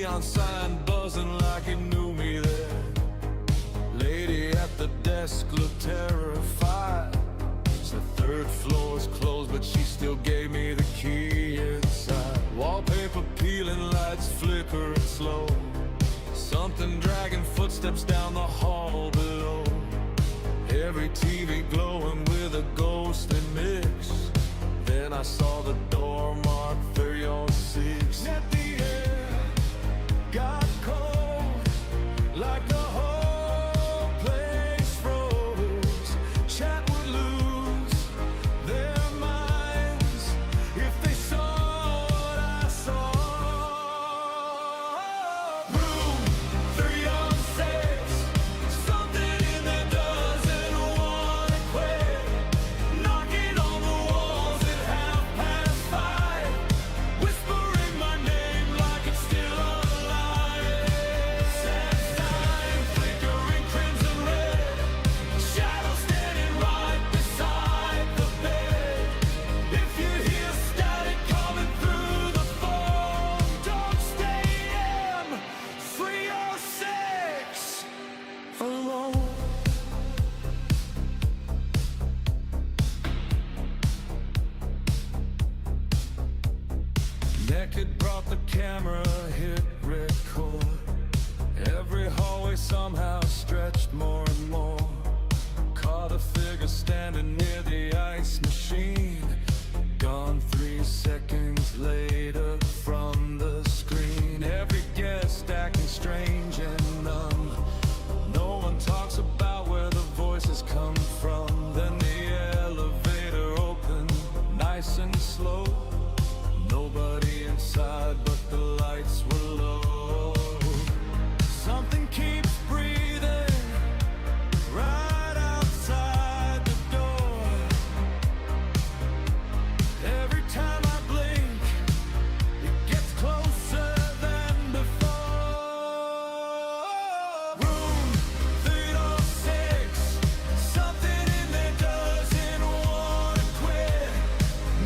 neon sign buzzing like it knew me there. Lady at the desk looked terrified. The third floor's closed, but she still gave me the key inside. Wallpaper peeling, lights flickering slow. Something dragging footsteps down the hall below. Every TV glowing with a ghostly mix. Then I saw the door marked 306. At the air got cold, like the whole place froze. Chat would lose their minds if they saw what I saw. Room 306, something in there doesn't want to quit. Knocking on the walls at 5:30, whispering my name like it's still alive. Sad sign flickering crimson red, shadow standing right beside the bed. If you hear static coming through the phone, don't stay in 306 alone. Naked brought the camera, hit record. Every hallway somehow stretched more and more. Caught a figure standing near the ice machine. Gone 3 seconds later from the screen. Every guest acting strange and numb. No one talks about where the voices come from. Then the elevator opened, nice and slow. Nobody inside, but the lights were low. Something keeps breathing right outside the door. Every time I blink, it gets closer than before. Room 306, something in there doesn't want to quit.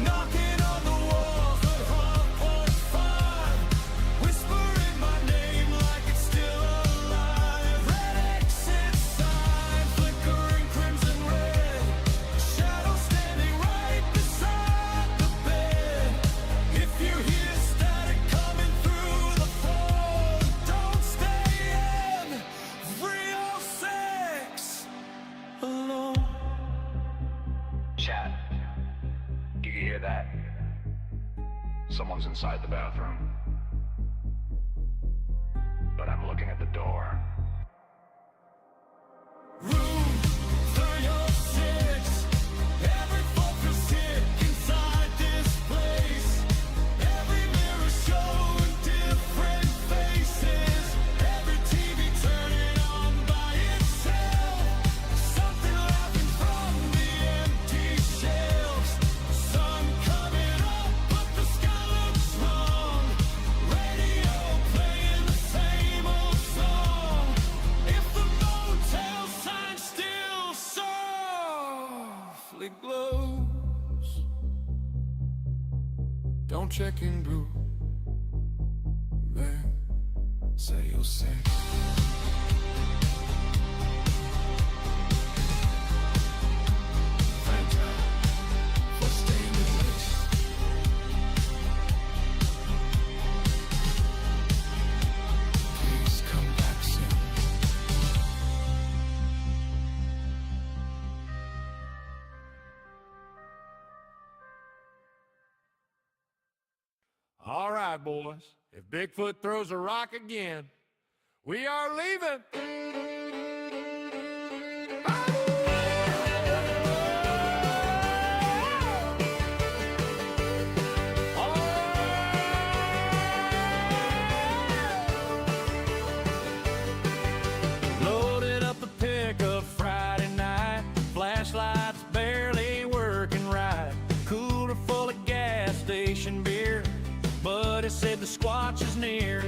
Knocking on the walls at 12:5, whispering my name like it's still alive. Red exit sign flickering crimson red, shadow standing right beside the bed. If you hear static coming through the phone, don't stay in 306 alone. Chat, do you hear that? Someone's inside the bathroom. But I'm looking at the door. Room 306, every focus hit inside this place. Every mirror showing different faces. Every TV turning on by itself. Something laughing from the empty shelves. Sun coming up, but the sky looks wrong. Radio playing the same old song. If the motel sign still softly glows, don't check in, boo. Man, say you're sick. Thank you for staying with us. Please come back soon. All right, boys. If Bigfoot throws a rock again, we are leaving. Loaded up the pickup Friday night, flashlights barely working right. Cooler full of gas station beer, but it said the Squatch is near.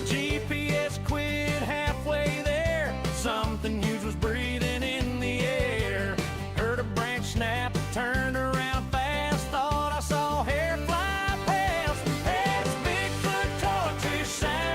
GPS quit halfway there. Something huge was breathing in the air. Heard a branch snap, turned around fast. Thought I saw hair fly past. Had its Bigfoot torches sound.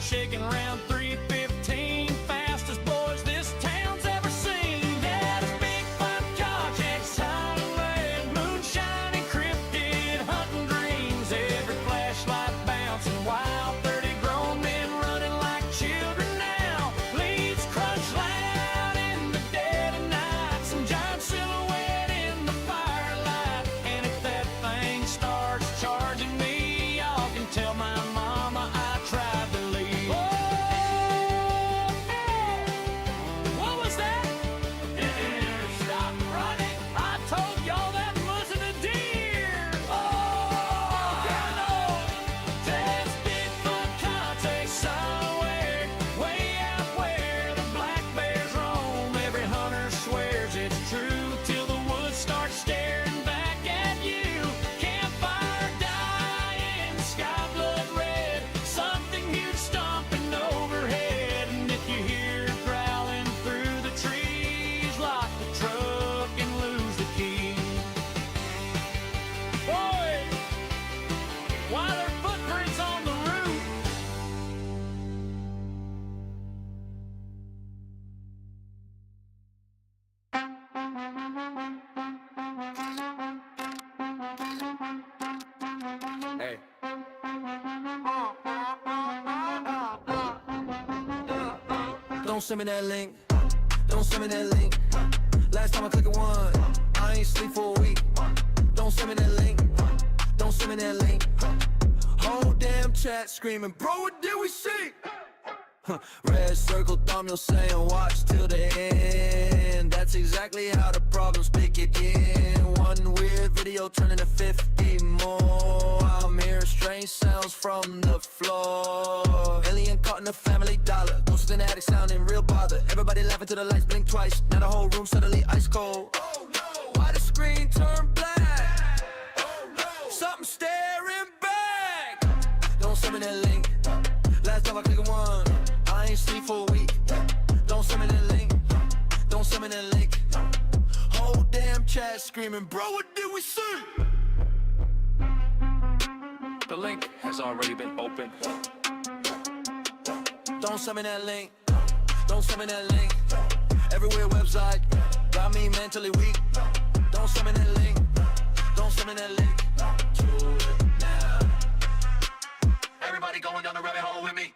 shaking around 315. Fastest boys this town's ever seen. Yeah, the big five projects, Hollywood, moonshine encrypted, hunting dreams, every flashlight bouncing wild. 30 grown men running like children now. Leaves crunch loud in the dead of night. Some giant silhouette in the firelight. And if that thing starts charging me, y'all can tell my mama I tried to leave. Oh, what was that? Stop running! I told y'all that wasn't a deer. Oh, no! There's Bigfoot contact somewhere, way out where the black bears roam. Every hunter swears it's true till the woods start staring back at you. Campfire dying, sky blood red, something huge stomping overhead. And if you hear it growling through the trees, lock the truck and lose the key. Boy, why there footprints on the roof? Hey. Don't send me that link. Don't send me that link. Last time I clicked one, I ain't sleep for a week. Don't send me that link. Don't send me that link. Whole damn chat screaming, bro, what did we see? Red circle thumbnail saying watch till the end. That's exactly how the problems begin. One weird video turning to 50 more. I'm hearing strange sounds from the floor. Alien caught in a family dollar. Ghosts in the attic sounding real bother. Everybody laughing till the lights blink twice. Now the whole room suddenly ice cold. Oh no! Why the screen turn black? Oh no! Something staring back. Don't send me that link. Last time I clicked one, I ain't sleep for a week. Don't send me that link. Don't send me that link. Whole damn chat screaming, bro, what did we see? The link has already been opened. Don't send me that link. Don't send me that link. Everywhere website got me mentally weak. Don't send me that link. Don't send me that link. Do it now. Everybody going down the rabbit hole with me.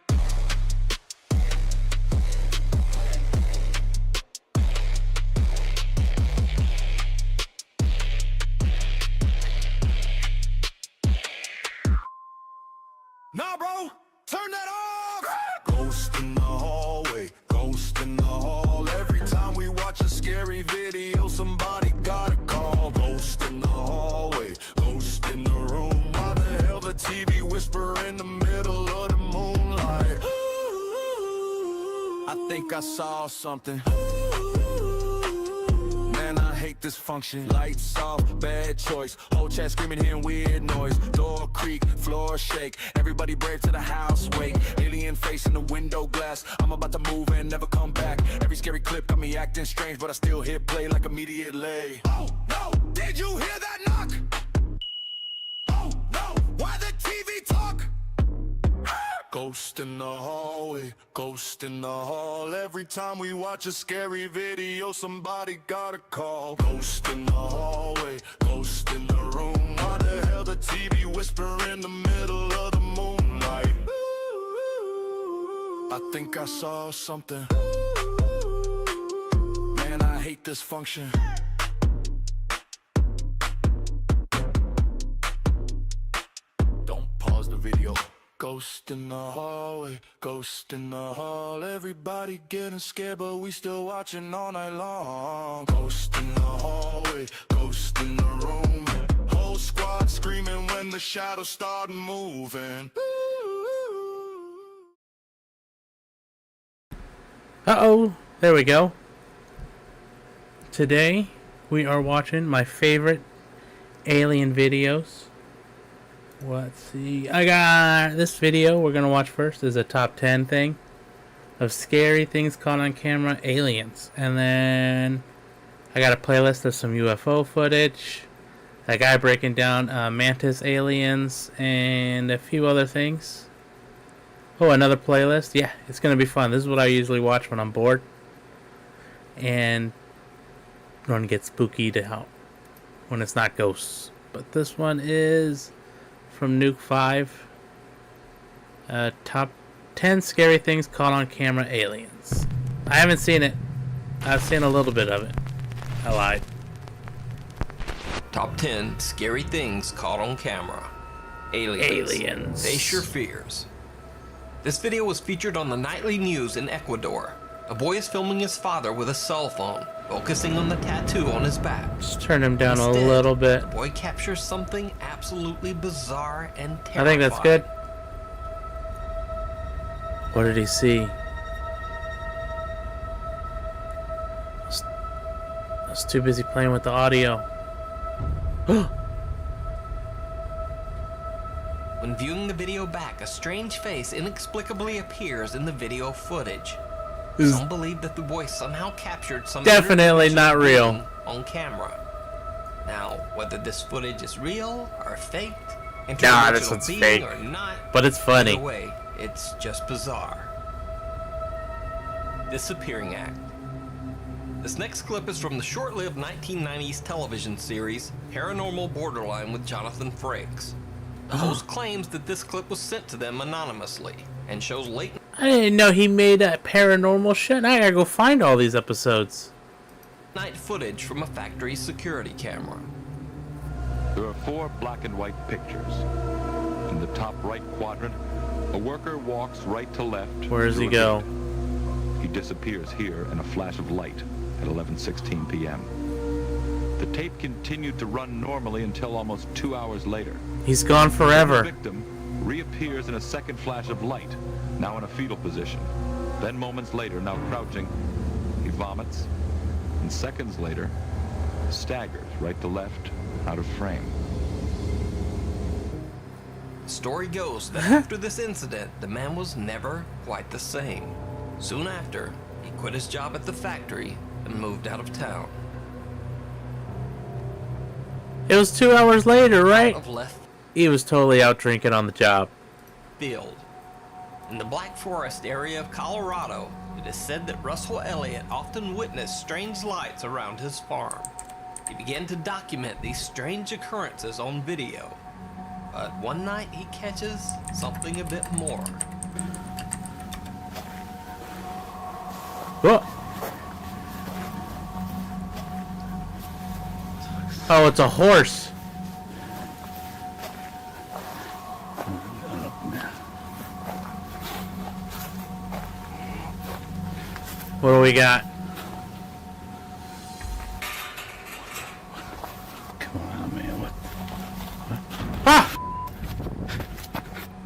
Nah, bro, turn that off! Ghost in the hallway, ghost in the hall. Every time we watch a scary video, somebody got a call. Ghost in the hallway, ghost in the room. Why the hell the TV whisper in the middle of the moonlight? I think I saw something. Man, I hate this function. Lights off, bad choice. Whole chat screaming, hearing weird noise. Door creak, floor shake. Everybody brave to the house wake. Alien face in the window glass. I'm about to move and never come back. Every scary clip got me acting strange, but I still hit play like immediately. Oh no! Did you hear that knock? Oh no! Why the TV talk? Ghost in the hallway, ghost in the hall. Every time we watch a scary video, somebody got a call. Ghost in the hallway, ghost in the room. Why the hell the TV whisper in the middle of the moonlight? I think I saw something. Man, I hate this function. Don't pause the video. Ghost in the hallway, ghost in the hall. Everybody getting scared, but we still watching all night long. Ghost in the hallway, ghost in the room. Whole squad screaming when the shadows start moving. Uh-oh, there we go. Today, we are watching my favorite alien videos. Let's see. I got this video we're going to watch first is a top 10 thing of scary things caught on camera, aliens. And then I got a playlist of some UFO footage. That guy breaking down mantis aliens and a few other things. Oh, another playlist? Yeah, it's gonna be fun. This is what I usually watch when I'm bored. And want to get spooky to help when it's not ghosts. But this one is from Nuke 5. Top 10 scary things caught on camera aliens. I haven't seen it. I've seen a little bit of it. I lied. Top 10 scary things caught on camera. Aliens. Face your fears. This video was featured on the nightly news in Ecuador. A boy is filming his father with a cell phone, focusing on the tattoo on his back. Just turn him down Instead, a little bit. The boy captures something absolutely bizarre and terrifying. I think that's good. What did he see? I was too busy playing with the audio. When viewing the video back, a strange face inexplicably appears in the video footage. Some believe that the boy somehow captured some definitely not real on camera. Now, whether this footage is real or faked, nah, this one's fake, or not, but it's funny. Either way, it's just bizarre. Disappearing Act. This next clip is from the short-lived 1990s television series Paranormal Borderline with Jonathan Frakes. The host claims that this clip was sent to them anonymously and shows late I didn't know he made that paranormal shit. I gotta go find all these episodes. night footage from a factory security camera. There are 4 black and white pictures. In the top right quadrant, a worker walks right to left. Where does he go? He disappears here in a flash of light at 11:16 p.m. The tape continued to run normally until almost 2 hours later. He's gone forever. The victim reappears in a second flash of light, now in a fetal position. Then moments later, now crouching, he vomits, and seconds later, staggers right to left, out of frame. The story goes that after this incident, the man was never quite the same. Soon after, he quit his job at the factory and moved out of town. It was 2 hours later, right? Of left He was totally out drinking on the job. field. In the Black Forest area of Colorado, it is said that Russell Elliott often witnessed strange lights around his farm. He began to document these strange occurrences on video. But one night he catches something a bit more. Whoa. Oh, it's a horse. What do we got? Come on, man. What? Ah!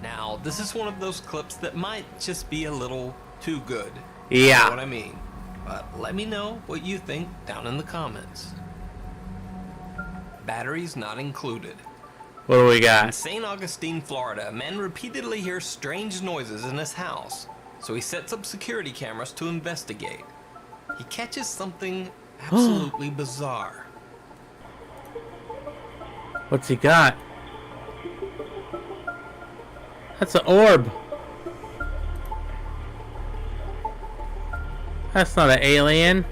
Now, this is one of those clips that might just be a little too good. Yeah. You know what I mean? But let me know what you think down in the comments. Batteries not included. What do we In got? St. Augustine, Florida, a man repeatedly hears strange noises in his house, so he sets up security cameras to investigate. He catches something absolutely bizarre. What's he got? That's an orb. That's not an alien.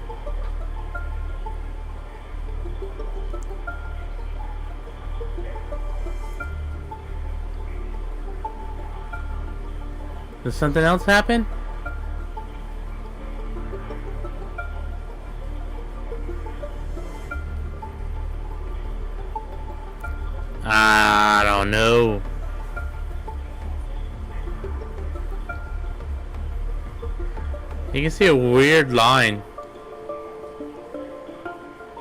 Does something else happen? I don't know. You can see a weird line.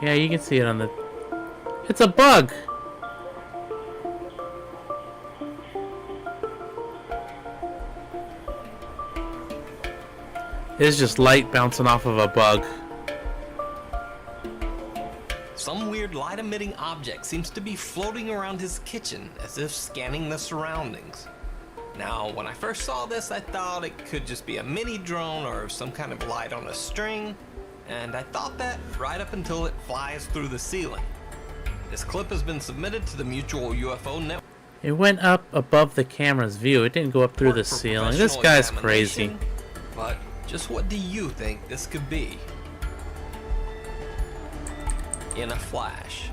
Yeah, you can see it on the... It's a bug! It's just light bouncing off of a bug. Some weird light-emitting object seems to be floating around his kitchen as if scanning the surroundings. Now, when I first saw this, I thought it could just be a mini drone or some kind of light on a string, and I thought that right up until it flies through the ceiling. This clip has been submitted to the Mutual UFO Network. It went up above the camera's view. It didn't go up through the For ceiling. This professional guy's crazy. examination, But just what do you think this could be? In a flash.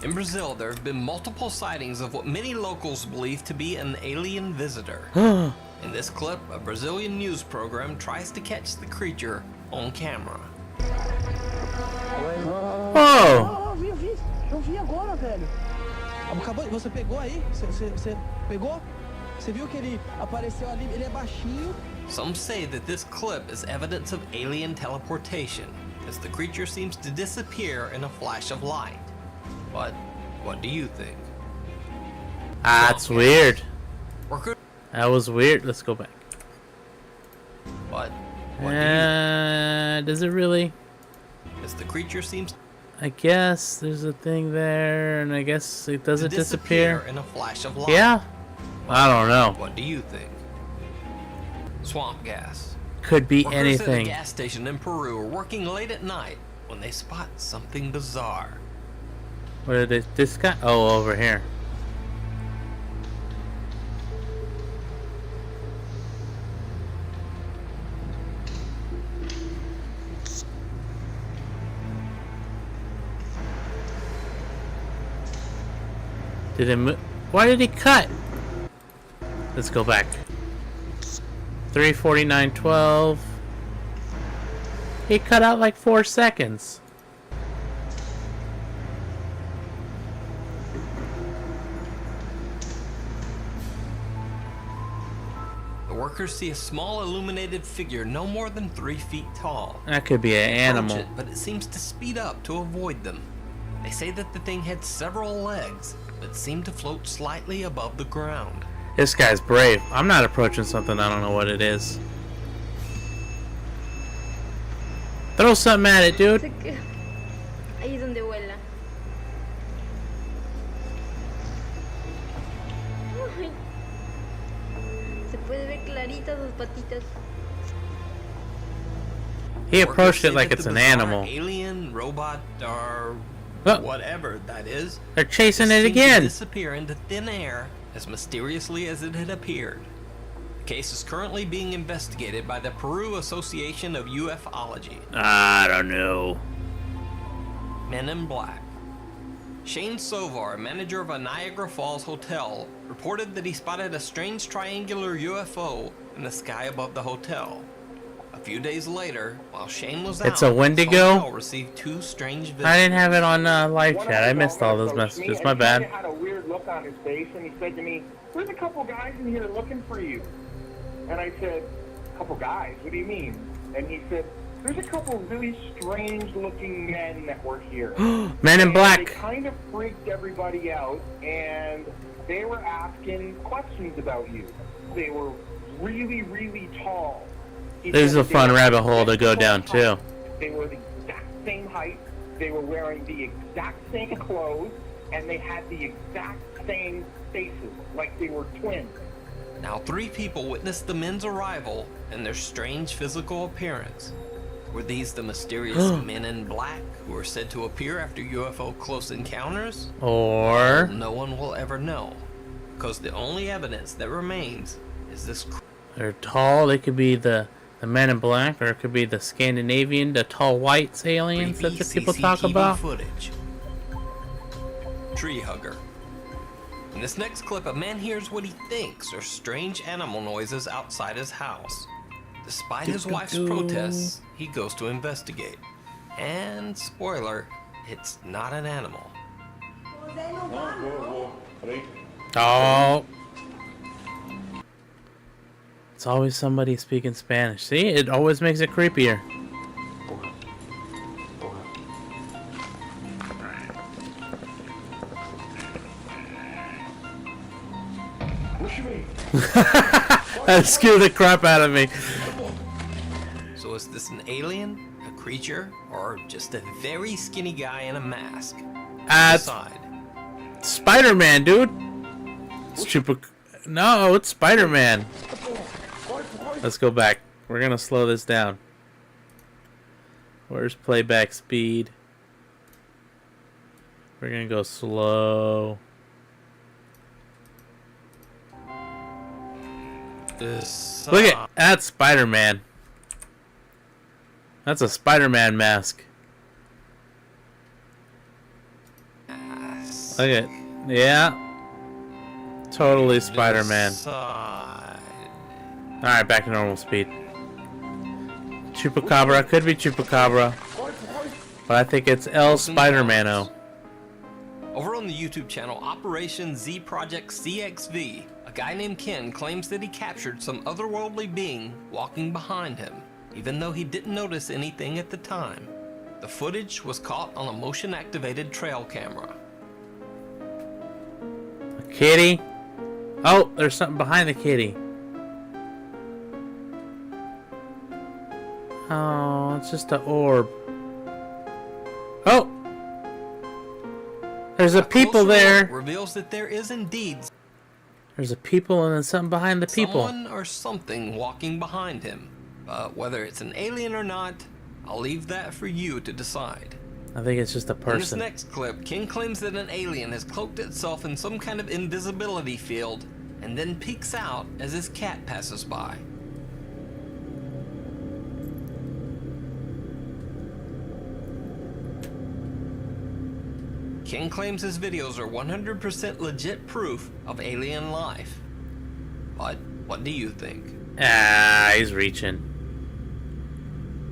In Brazil, there have been multiple sightings of what many locals believe to be an alien visitor. In this clip, a Brazilian news program tries to catch the creature on camera. Oh! Eu vi agora, velho. Acabou, você pegou aí? Você pegou? Você viu que ele apareceu ali? Ele é baixinho. Some say that this clip is evidence of alien teleportation, as the creature seems to disappear in a flash of light. But what do you think? That's weird. Worker, That was weird. Let's go back. but what do you Does it really? as the creature seems I guess there's a thing there, and I guess it to doesn't disappear. in a flash of light. Yeah? I don't know. What do you think? Swamp gas. Could be Workers at a anything. gas station in Peru are working late at night when they spot something bizarre. Where did this guy? Oh, over here. Did it move? Why did he cut? Let's go back. 3:49:12. He cut out like 4 seconds. The workers see a small illuminated figure no more than 3 feet tall. That could be an They approach animal. it, but it seems to speed up to avoid them. They say that the thing had several legs, but seemed to float slightly above the ground. This guy's brave. I'm not approaching something I don't know what it is. Throw something at it, dude. Ahí es donde vuela. Ay. Se puede ver clarita sus patitas. He Workers approached say it like that it's the an bizarre animal. Alien, robot, or Oh. whatever that is. They're chasing just it seemed to again. disappear into thin air as mysteriously as it had appeared. The case is currently being investigated by the Peru Association of UFOlogy. I don't know. Men in Black. Shane Sovar, manager of a Niagara Falls hotel, reported that he spotted a strange triangular UFO in the sky above the hotel. A few days later, while Shane was out, It's a Wendigo? the hotel received 2 strange visits. I didn't have it on live chat. I missed all those messages. My bad. He had a weird look on his face, and he said to me, "There's a couple guys in here looking for you." And I said, "Couple guys? What do you mean?" And he said, "There's a couple really strange-looking men that were here." Men in And Black. They kind of freaked everybody out, and they were asking questions about you. They were really, really tall. He This is said a fun they were rabbit hole to six go foot down, high. too. They were the exact same height. They were wearing the exact same clothes, and they had the exact same faces, like they were twins. Now, 3 people witnessed the men's arrival and their strange physical appearance. Were these the mysterious men in black who were said to appear after UFO close encounters? Or No one will ever know, because the only evidence that remains is this they're tall. They could be the Men in Black, or it could be the Scandinavian, the tall whites aliens. creepy That's what people talk CCTV about. footage. Tree hugger. In this next clip, a man hears what he thinks are strange animal noises outside his house. Despite his wife's protests, he goes to investigate. And spoiler, it's not an animal. Oh. It's always somebody speaking Spanish. See, it always makes it creepier. That scared the crap out of me. So is this an alien, a creature, or just a very skinny guy in a mask? Decide. Spider-Man, dude. Super. No, it's Spider-Man. Let's go back. We're gonna slow this down. Where's playback speed? We're gonna go slow. This Look at that's Spider-Man. That's a Spider-Man mask. Look at, yeah, totally Spider-Man. All right, back to normal speed. Chupacabra could be Chupacabra, but I think it's El Spider-Mano. Over on the YouTube channel Operation Z Project CXV, a guy named Ken claims that he captured some otherworldly being walking behind him, even though he didn't notice anything at the time. The footage was caught on a motion-activated trail camera. A kitty? Oh, there's something behind the kitty. Oh, it's just an orb. Oh! There's a people there. Reveals that there is indeed There's a people and then something behind the people. someone or something walking behind him. But whether it's an alien or not, I'll leave that for you to decide. I think it's just a In this person. next clip, Ken claims that an alien has cloaked itself in some kind of invisibility field and then peeks out as his cat passes by. Ken claims his videos are 100% legit proof of alien life. But what do you think? Ah, he's reaching.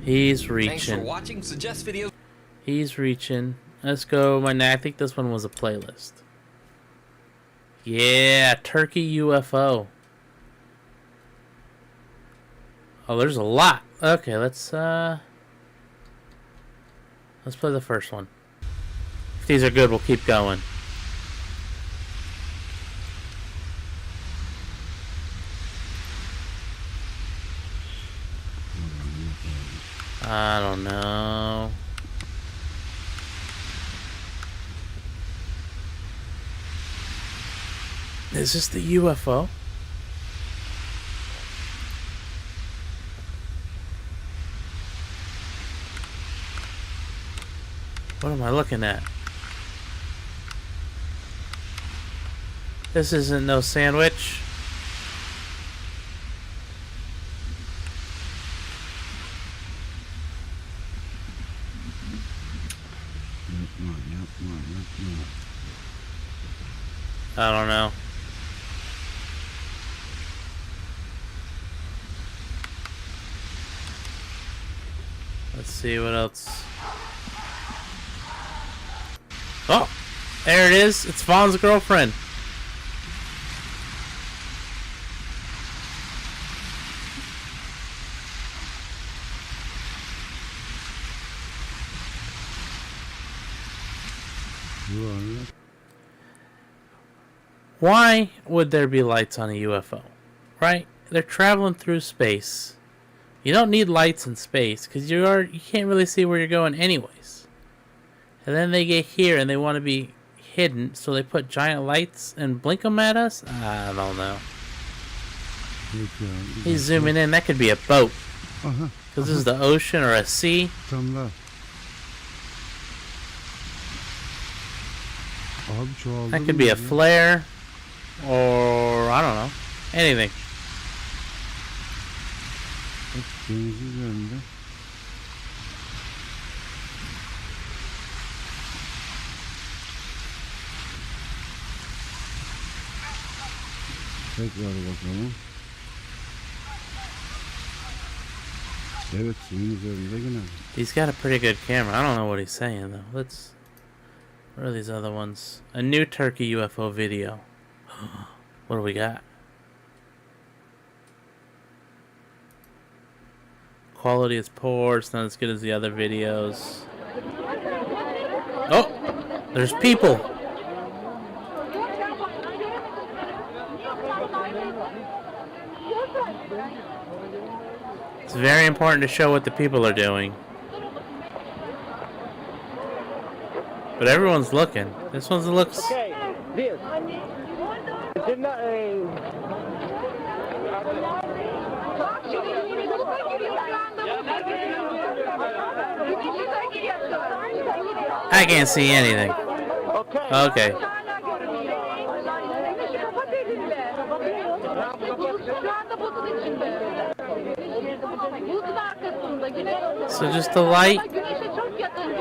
He's reaching. Thanks for watching. Suggest videos. He's reaching. Let's go. I think this one was a playlist. Yeah, Turkey UFO. Oh, there's a lot. Okay, let's play the first one. If these are good, we'll keep going. I don't know. Is this the UFO? What am I looking at? This isn't no sandwich. I don't know. Let's see what else. Oh, there it is. It's Vaughn's girlfriend. Why would there be lights on a UFO? Right? They're traveling through space. You don't need lights in space because you can't really see where you're going anyways. And then they get here and they want to be hidden, so they put giant lights and blink them at us? I don't know. He's zooming in. That could be a boat. Because this is the ocean or a sea. That could be a flare. Or, I don't know. Anything. Tekrar bakalım. Evet, suyun üzerinde yine. He's got a pretty good camera. I don't know what he's saying though. What are these other ones? A new Turkey UFO video. What do we got? Quality is poor. It's not as good as the other videos. Oh! There's people! It's very important to show what the people are doing. But everyone's looking. This one looks... Okay, this. Did not, I can't see anything. okay. Okay. bile. Şu anda buzun içinde. Buzun arkasında güneş. So just the light. Ama güneşe çok yakın.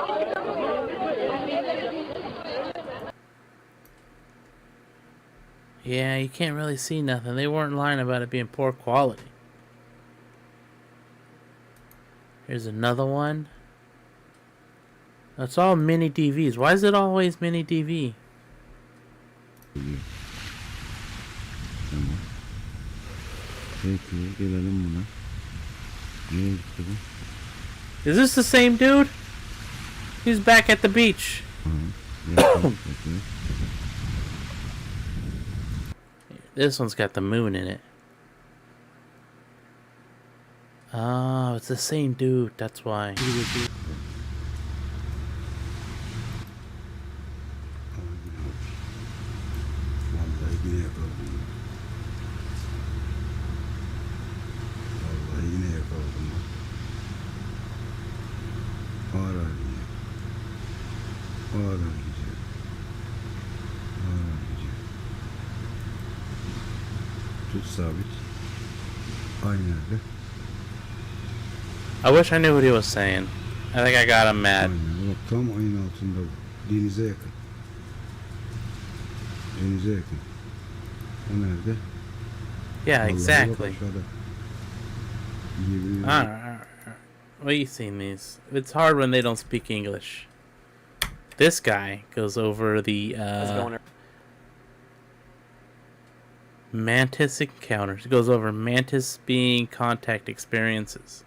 Yeah, you can't really see nothing. They weren't lying about it being poor quality. Here's another one. It's all mini DVs. Why is it always mini DV? Tamam. Peki gelelim buna. Nereye gitti bu? Is this the same dude? He's back at the beach. Yakın. This one's got the moon in it. Oh, it's the same dude. That's why. Vallahi yine yakaladım. Vallahi yine yakaladım. Ağır ağır gidiyor. Ağır ağır gidiyor. Ağır ağır gidiyor. Tut sabit. Aynı yerde. I wish I knew what he was saying. I think I got him mad. Aynen. Bak tam ayın altında bu. Denize yakın. Denize yakın. O nerede? Yeah, Vallahi bak exactly. aşağıda. Yiyebilirim. Well, you've seen these. It's hard when they don't speak English. This guy goes over the mantis encounters. He goes over mantis being contact experiences.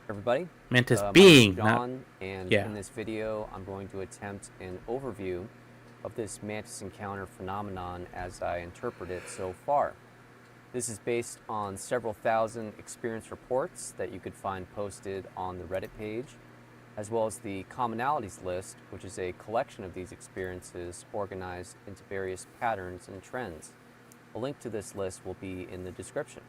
Everybody, Mantis my being, name's John, and yeah. in this video I'm going to attempt an overview of this mantis encounter phenomenon as I interpret it so far. This is based on several thousand experience reports that you could find posted on the Reddit page, as well as the commonalities list, which is a collection of these experiences organized into various patterns and trends. A link to this list will be in the description.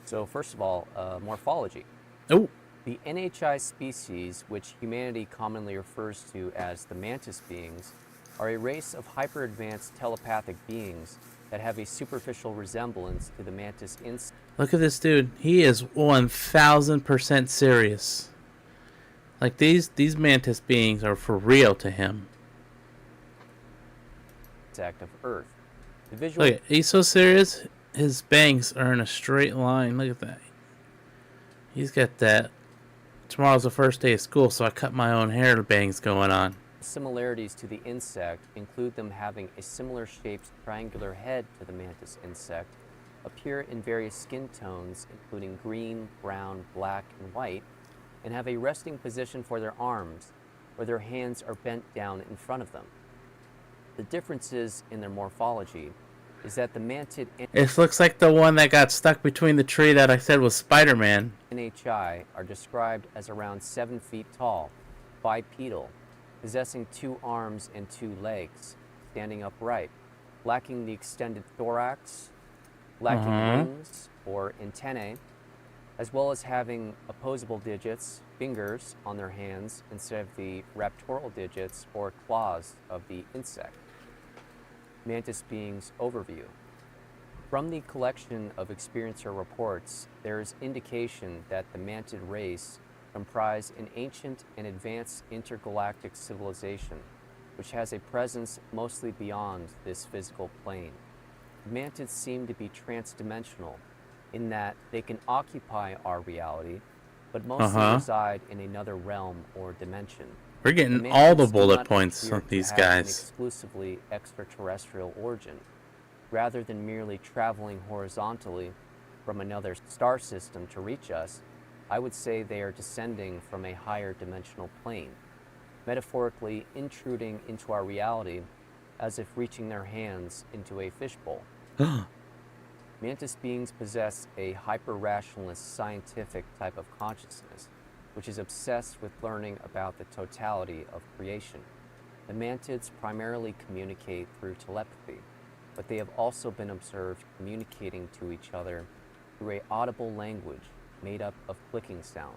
So first of all, morphology. Oh. The NHI species, which humanity commonly refers to as the mantis beings, are a race of hyper-advanced telepathic beings that have a superficial resemblance to the mantis insect. Look at this dude. He is 1000% serious. Like these mantis beings are for real to him. Of Earth. The visual. Look, he's so serious. His bangs are in a straight line. Look at that. He's got that. Tomorrow's the first day of school, so I cut my own hair bangs going on. Similarities to the insect include them having a similar shaped triangular head to the mantis insect, appear in various skin tones including green, brown, black, and white, and have a resting position for their arms, where their hands are bent down in front of them. The differences in their morphology is that the mantid It looks like the one that got stuck between the tree that I said was Spider-Man. NHI are described as around 7 feet tall, bipedal, possessing 2 arms and 2 legs, standing upright, lacking the extended thorax, lacking wings or antennae, as well as having opposable digits, fingers, on their hands instead of the raptorial digits or claws of the insect. Mantis beings overview. From the collection of experiencer reports, there is indication that the mantid race comprise an ancient and advanced intergalactic civilization, which has a presence mostly beyond this physical plane. The mantids seem to be transdimensional in that they can occupy our reality, but mostly reside in another realm or dimension. We're getting all the bullet points on these guys. An exclusively extraterrestrial origin, rather than merely traveling horizontally from another star system to reach us. I would say they are descending from a higher dimensional plane, metaphorically intruding into our reality as if reaching their hands into a fishbowl. Mantis beings possess a hyper-rationalist scientific type of consciousness, which is obsessed with learning about the totality of creation. The mantids primarily communicate through telepathy, but they have also been observed communicating to each other through an audible language made up of clicking sound.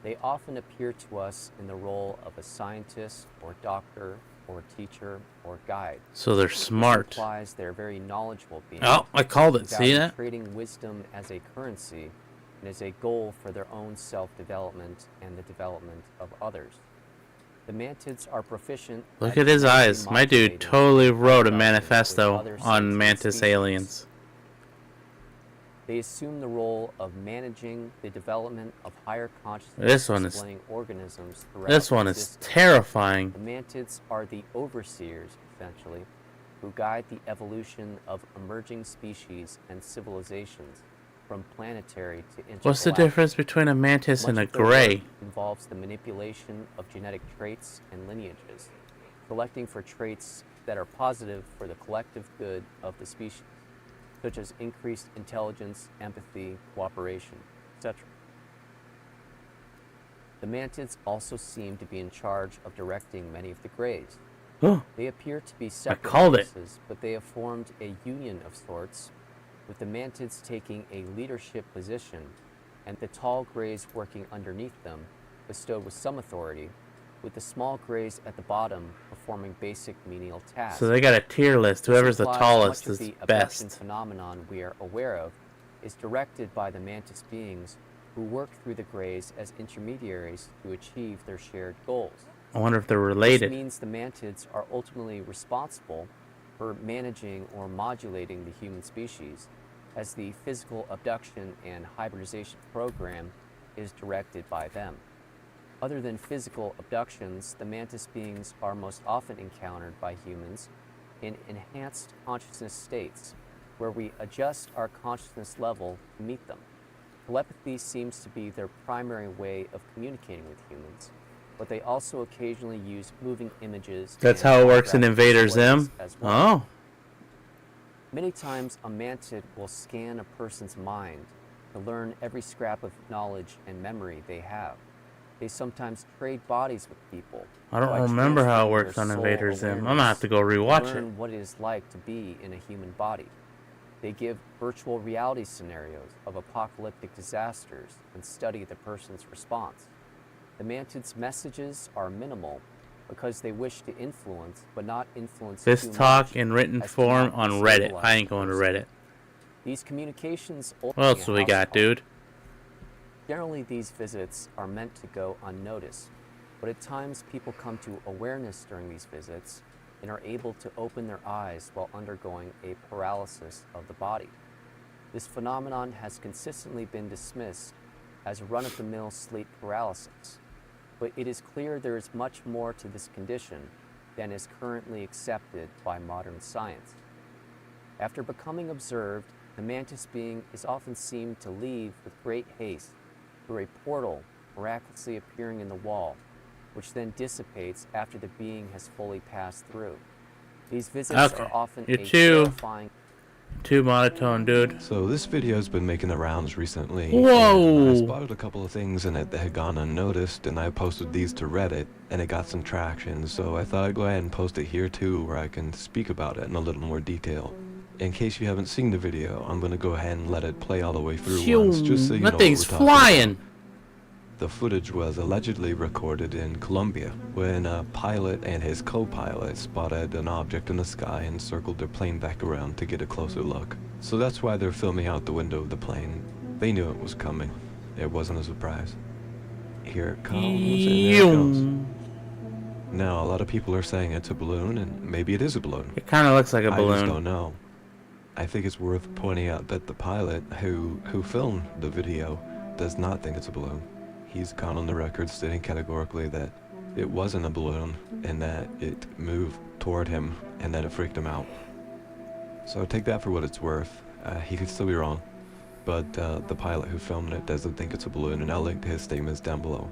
They often appear to us in the role of a scientist or doctor or teacher or guide. So they're This smart. implies they're very knowledgeable beings. Oh, I called it. who See value that? Trading wisdom as a currency and as a goal for their own self-development and the development of others. The mantids are proficient. Look at his eyes. My dude totally wrote a manifesto other on sentient mantis species. aliens. They assume the role of managing the development of higher consciousness This one is- displaying organisms throughout This one is existence. terrifying. The mantids are the overseers, essentially, who guide the evolution of emerging species and civilizations from planetary to intergalactic. What's the difference between a mantis and a Much of their work gray? involves the manipulation of genetic traits and lineages, selecting for traits that are positive for the collective good of the species, such as increased intelligence, empathy, cooperation, etc. The mantids also seem to be in charge of directing many of the greys. Oh, They appear to be separate called it. races, but they have formed a union of sorts, with the mantids taking a leadership position and the tall greys working underneath them, bestowed with some authority, with the small greys at the bottom performing basic menial tasks. so they got a tier list. This Whoever's the implies tallest much is of the abduction best. phenomenon we are aware of is directed by the mantis beings who work through the greys as intermediaries to achieve their shared goals. I wonder if they're This related. means the mantids are ultimately responsible for managing or modulating the human species, as the physical abduction and hybridization program is directed by them. Other than physical abductions, the mantis beings are most often encountered by humans in enhanced consciousness states, where we adjust our consciousness level to meet them. Telepathy seems to be their primary way of communicating with humans, but they also occasionally use moving images. That's and how it works in holographic Invader displays Zim. as well. Oh, Many times, a mantid will scan a person's mind to learn every scrap of knowledge and memory they have. They sometimes trade bodies with people. I don't by remember how it transferring works their on soul Invader Zim. I'm gonna awareness have to go to rewatch it. learn what it is like to be in a human body. They give virtual reality scenarios of apocalyptic disasters and study the person's response. The mantid's messages are minimal because they wish to influence, but not influence This too talk much, in written as to form not on Reddit. destabilize I ain't the going to person. Reddit. These communications What else do we got, dude? Generally, these visits are meant to go unnoticed, but at times people come to awareness during these visits and are able to open their eyes while undergoing a paralysis of the body. This phenomenon has consistently been dismissed as run-of-the-mill sleep paralysis, but it is clear there is much more to this condition than is currently accepted by modern science. After becoming observed, the mantis being is often seen to leave with great haste through a portal miraculously appearing in the wall, which then dissipates after the being has fully passed through. These visits Okay. are often You're a too terrifying. monotone, dude. So this video's been making the rounds recently. Whoa. and I spotted a couple of things in it that had gone unnoticed, and I posted these to Reddit, and it got some traction, so I thought I'd go ahead and post it here too, where I can speak about it in a little more detail. In case you haven't seen the video, I'm gonna go ahead and let it play all the way through once, just so you know That what thing's we're talking flying. about. The footage was allegedly recorded in Colombia, when a pilot and his co-pilot spotted an object in the sky and circled their plane back around to get a closer look. So that's why they're filming out the window of the plane. They knew it was coming. It wasn't a surprise. Here it comes, and there it goes. Now, a lot of people are saying it's a balloon, and maybe it is a balloon. It kind of looks like a I just balloon. don't know. I think it's worth pointing out that the pilot who filmed the video does not think it's a balloon. He's gone on the record stating categorically that it wasn't a balloon and that it moved toward him and that it freaked him out. So take that for what it's worth. He could still be wrong, but the pilot who filmed it doesn't think it's a balloon, and I'll link to his statements down below.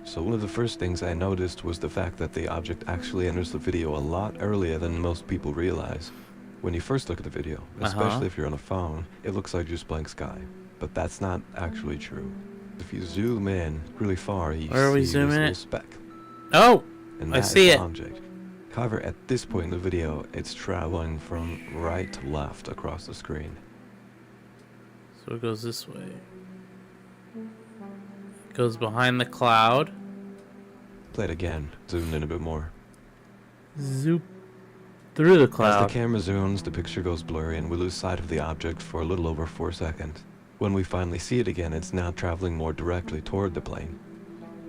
So one of the first things I noticed was the fact that the object actually enters the video a lot earlier than most people realize. When you first look at the video, especially if you're on a phone, it looks like just blank sky, but that's not actually true. If you zoom in really far, you Where are we see this zooming little it? speck. Oh, And I that is see the it. object. However, at this point in the video, it's traveling from right to left across the screen. So it goes this way. It goes behind the cloud. Play it again, zoomed in a bit more. Zoop through the cloud. As the camera zooms, the picture goes blurry and we lose sight of the object for a little over 4 seconds. When we finally see it again, it's now traveling more directly toward the plane.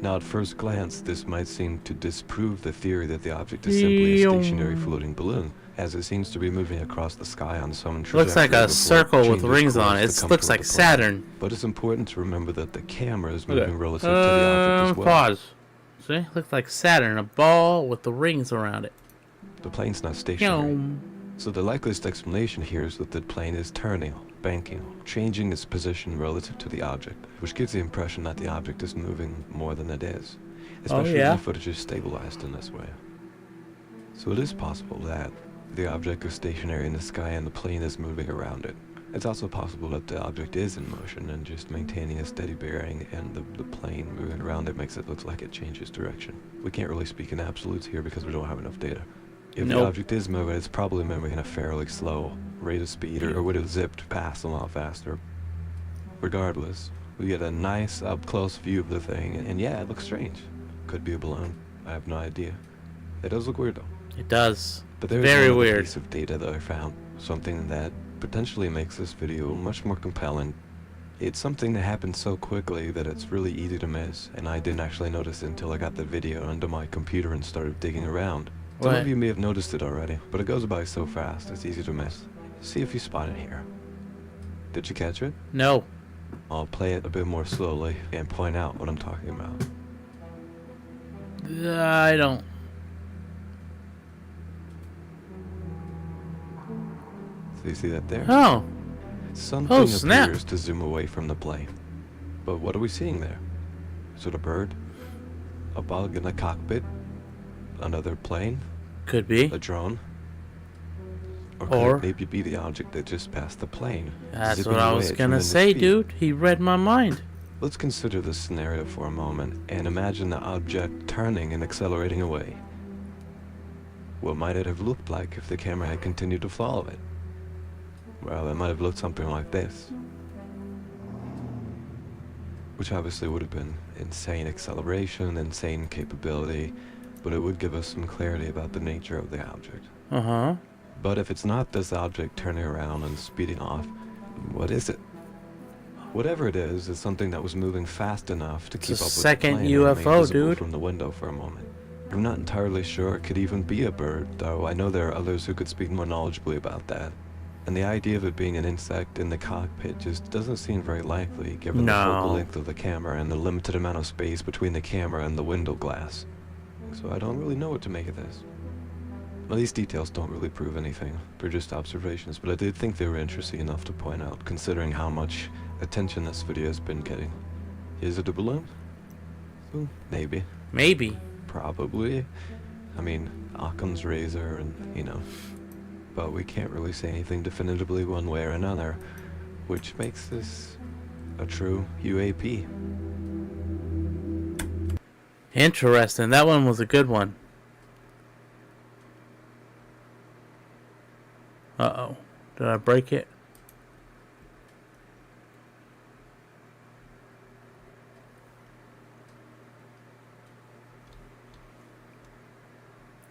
Now at first glance, this might seem to disprove the theory that the object is simply a stationary floating balloon, as it seems to be moving across the sky on some trajectory. Looks like a circle with rings on it. It looks like Saturn. But it's important to remember that the camera is moving relative to the object as well. Pause. See? Looks like Saturn, a ball with the rings around it. The plane's not stationary. So the likeliest explanation here is that the plane is turning, banking, changing its position relative to the object, which gives the impression that the object is moving more than it is, especially when the footage is stabilized in this way. So it is possible that the object is stationary in the sky and the plane is moving around it. It's also possible that the object is in motion and just maintaining a steady bearing, and the plane moving around it makes it look like it changes direction. We can't really speak in absolutes here because we don't have enough data. If the object is moving, it's probably moving in a fairly slow rate of speed, or would have zipped past a lot faster. Regardless, we get a nice up-close view of the thing, and yeah, it looks strange. Could be a balloon. I have no idea. It does look weird though. It does. But there's very another weird piece of data that I found, something that potentially makes this video much more compelling. It's something that happened so quickly that it's really easy to miss, and I didn't actually notice it until I got the video onto my computer and started digging around. Some of you may have noticed it already, but it goes by so fast, it's easy to miss. See if you spot it here. Did you catch it? No. I'll play it a bit more slowly and point out what I'm talking about. I don't. So you see that there? Oh. Something appears to zoom away from the plane. But what are we seeing there? Is it a bird? A bug in the cockpit? Another plane? Could be. A drone? Or could it maybe be the object that just passed the plane? That's what I was gonna say, dude. He read my mind. Let's consider this scenario for a moment and imagine the object turning and accelerating away. What might it have looked like if the camera had continued to follow it? Well, it might have looked something like this. Which obviously would have been insane acceleration, insane capability, but it would give us some clarity about the nature of the object. Uh-huh. But if it's not this object turning around and speeding off, what is it? Whatever it is something that was moving fast enough to keep up with the plane and remain visible from the window for a moment. I'm not entirely sure it could even be a bird, though I know there are others who could speak more knowledgeably about that. And the idea of it being an insect in the cockpit just doesn't seem very likely, given the focal length of the camera and the limited amount of space between the camera and the window glass. So I don't really know what to make of this. Well, these details don't really prove anything. They're just observations, but I did think they were interesting enough to point out, considering how much attention this video has been getting. Is it a balloon? Maybe. Maybe. Probably. I mean, Occam's razor and, you know. But we can't really say anything definitively one way or another, which makes this a true UAP. Interesting. That one was a good one. Uh-oh. Did I break it?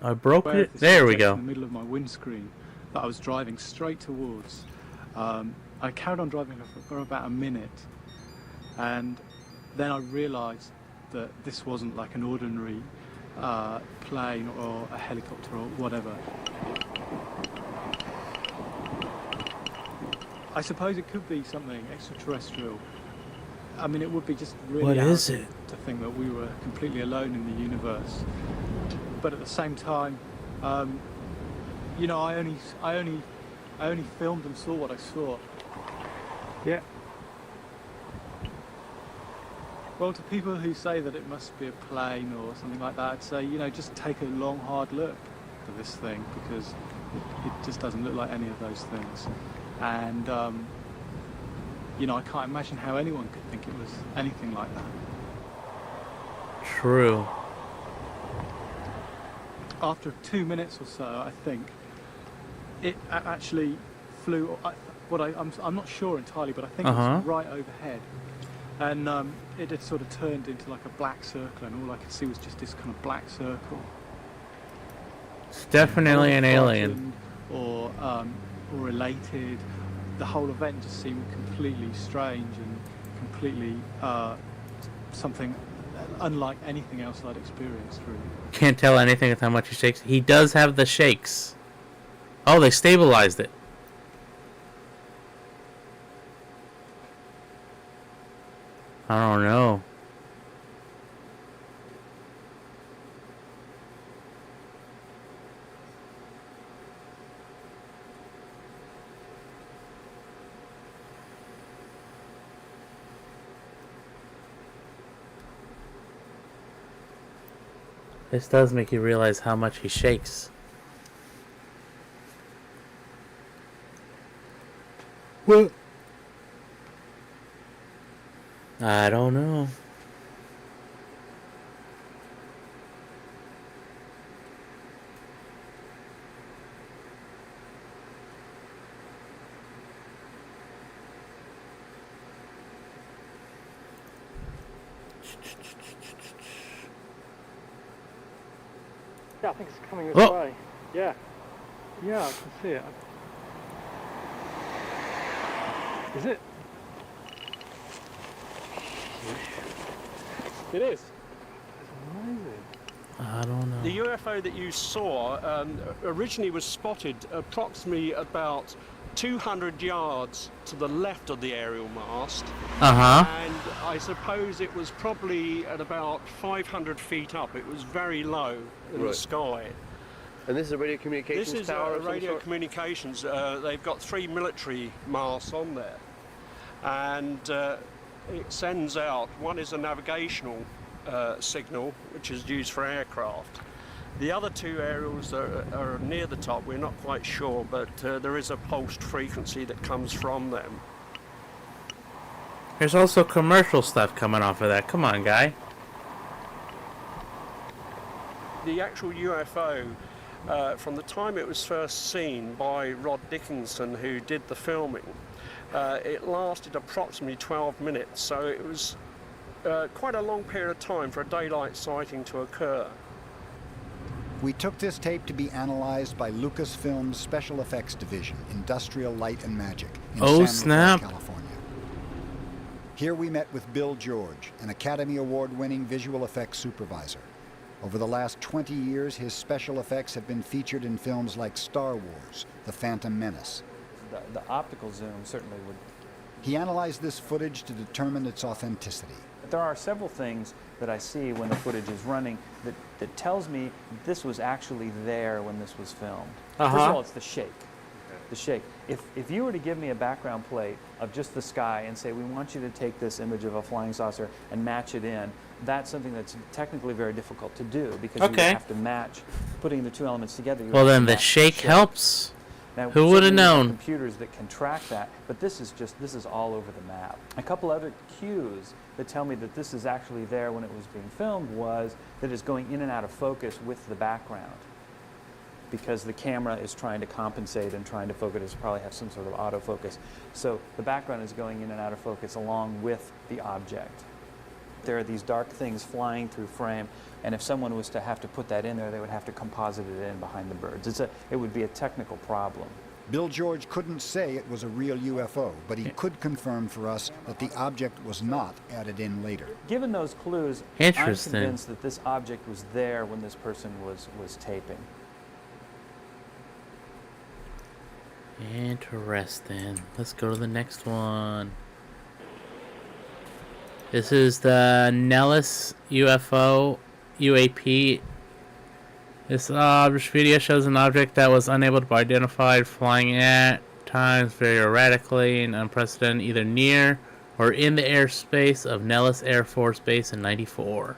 I broke it. There we go. In the middle of my windscreen that I was driving straight towards. I carried on driving for about a minute, and then I realised that this wasn't like an ordinary plane or a helicopter or whatever. I suppose it could be something extraterrestrial. I mean, it would be just really arrogant to think that we were completely alone in the universe. But at the same time, you know, I only filmed and saw what I saw. Yeah. Well, to people who say that it must be a plane or something like that, I'd say, you know, just take a long, hard look at this thing, because it just doesn't look like any of those things. And, you know, I can't imagine how anyone could think it was anything like that. True. After 2 minutes or so, I think, it actually flew, I'm not sure entirely, but I think it was right overhead. And it had sort of turned into like a black circle, and all I could see was just this kind of black circle. It's definitely an alien. Or elated. The whole event just seemed completely strange and completely something unlike anything else I'd experienced, really. Can't tell anything with how much he shakes. He does have the shakes. Oh, they stabilized it. I don't know. This does make you realize how much he shakes. What? I don't know. Yeah, I think it's coming this way. Yeah. Yeah, I can see it. Is it? It is. It's amazing. I don't know. The UFO that you saw originally was spotted approximately about 200 yards to the left of the aerial mast. Uh-huh. And I suppose it was probably at about 500 feet up. It was very low in the sky. And this is a radio communications This is tower radio communications. They've got 3 military masts on there. And it sends out, one is a navigational signal, which is used for aircraft. The other 2 aerials are near the top. We're not quite sure, but there is a pulsed frequency that comes from them. There's also commercial stuff coming off of that. Come on, guy. The actual UFO, from the time it was first seen by Rod Dickinson, who did the filming, it lasted approximately 12 minutes, so it was quite a long period of time for a daylight sighting to occur. We took this tape to be analyzed by Lucasfilm's Special Effects Division, Industrial Light and Magic, in San Rafael, snap. California. Here we met with Bill George, an Academy Award-winning visual effects supervisor. Over the last 20 years, his special effects have been featured in films like Star Wars, The Phantom Menace. The optical zoom certainly would. He analyzed this footage to determine its authenticity. There are several things that I see when the footage is running that tells me this was actually there when this was filmed. First of all, it's the shake. The shake. If you were to give me a background plate of just the sky and say, we want you to take this image of a flying saucer and match it in, that's something that's technically very difficult to do because you would have to match, putting the 2 elements together. Well, then the shake helps. Now, who would have known? Computers that can track that, but this is all over the map. A couple other cues that tell me that this is actually there when it was being filmed was that it's going in and out of focus with the background, because the camera is trying to compensate and trying to focus. It probably have some sort of autofocus. So the background is going in and out of focus along with the object. There are these dark things flying through frame, and if someone was to have to put that in there, they would have to composite it in behind the birds. It would be a technical problem. Bill George couldn't say it was a real UFO, but he could confirm for us that the object was not added in later. Given those clues, I'm convinced that this object was there when this person was taping. Interesting. Let's go to the next one. This is the Nellis UFO UAP. This video shows an object that was unable to be identified flying at times very erratically and unprecedented, either near or in the airspace of Nellis Air Force Base in '94.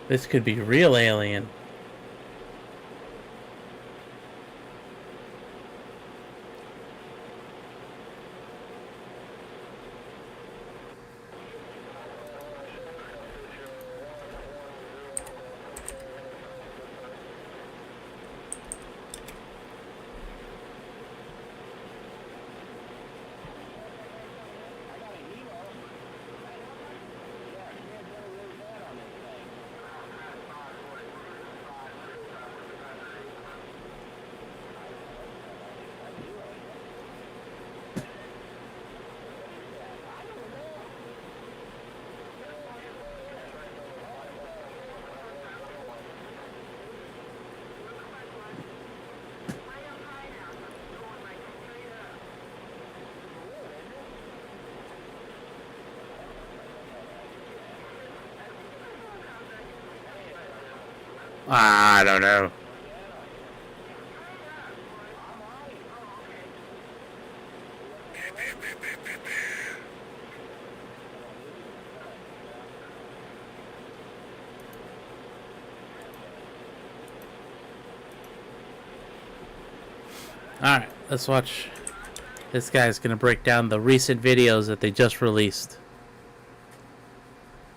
This could be real alien. I don't know. Alright, let's watch. This guy's gonna break down the recent videos that they just released.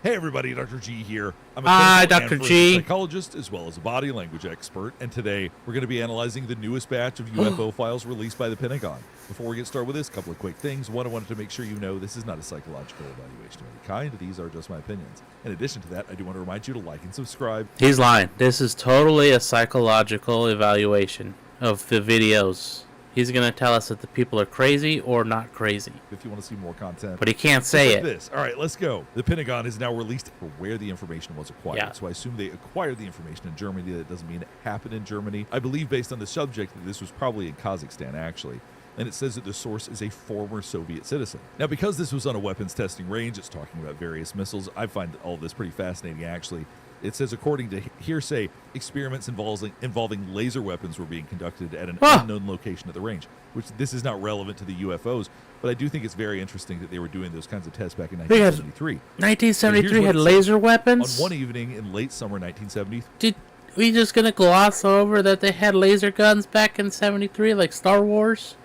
Hey everybody, Dr. G here. I'm a Hi, clinical Dr. and G. psychologist as well as a body language expert, and today we're going to be analyzing the newest batch of UFO files released by the Pentagon. Before we get started with this, a couple of quick things. One, I wanted to make sure you know this is not a psychological evaluation of any kind. These are just my opinions. In addition to that, I do want to remind you to like and subscribe. He's lying. This is totally a psychological evaluation of the videos. He's going to tell us if the people are crazy or not crazy. If you want to see more content. But he can't say it. This. All right, let's go. The Pentagon has now released for where the information was acquired. Yeah. So I assume they acquired the information in Germany. That doesn't mean it happened in Germany. I believe based on the subject that this was probably in Kazakhstan, actually. And it says that the source is a former Soviet citizen. Now, because this was on a weapons testing range, it's talking about various missiles. I find all this pretty fascinating, actually. It says, according to hearsay, experiments involving laser weapons were being conducted at an unknown location at the range, which this is not relevant to the UFOs, but I do think it's very interesting that they were doing those kinds of tests back in 1973. 1973 had laser weapons? On one evening in late summer 1973. Did we just going to gloss over that they had laser guns back in 73 like Star Wars?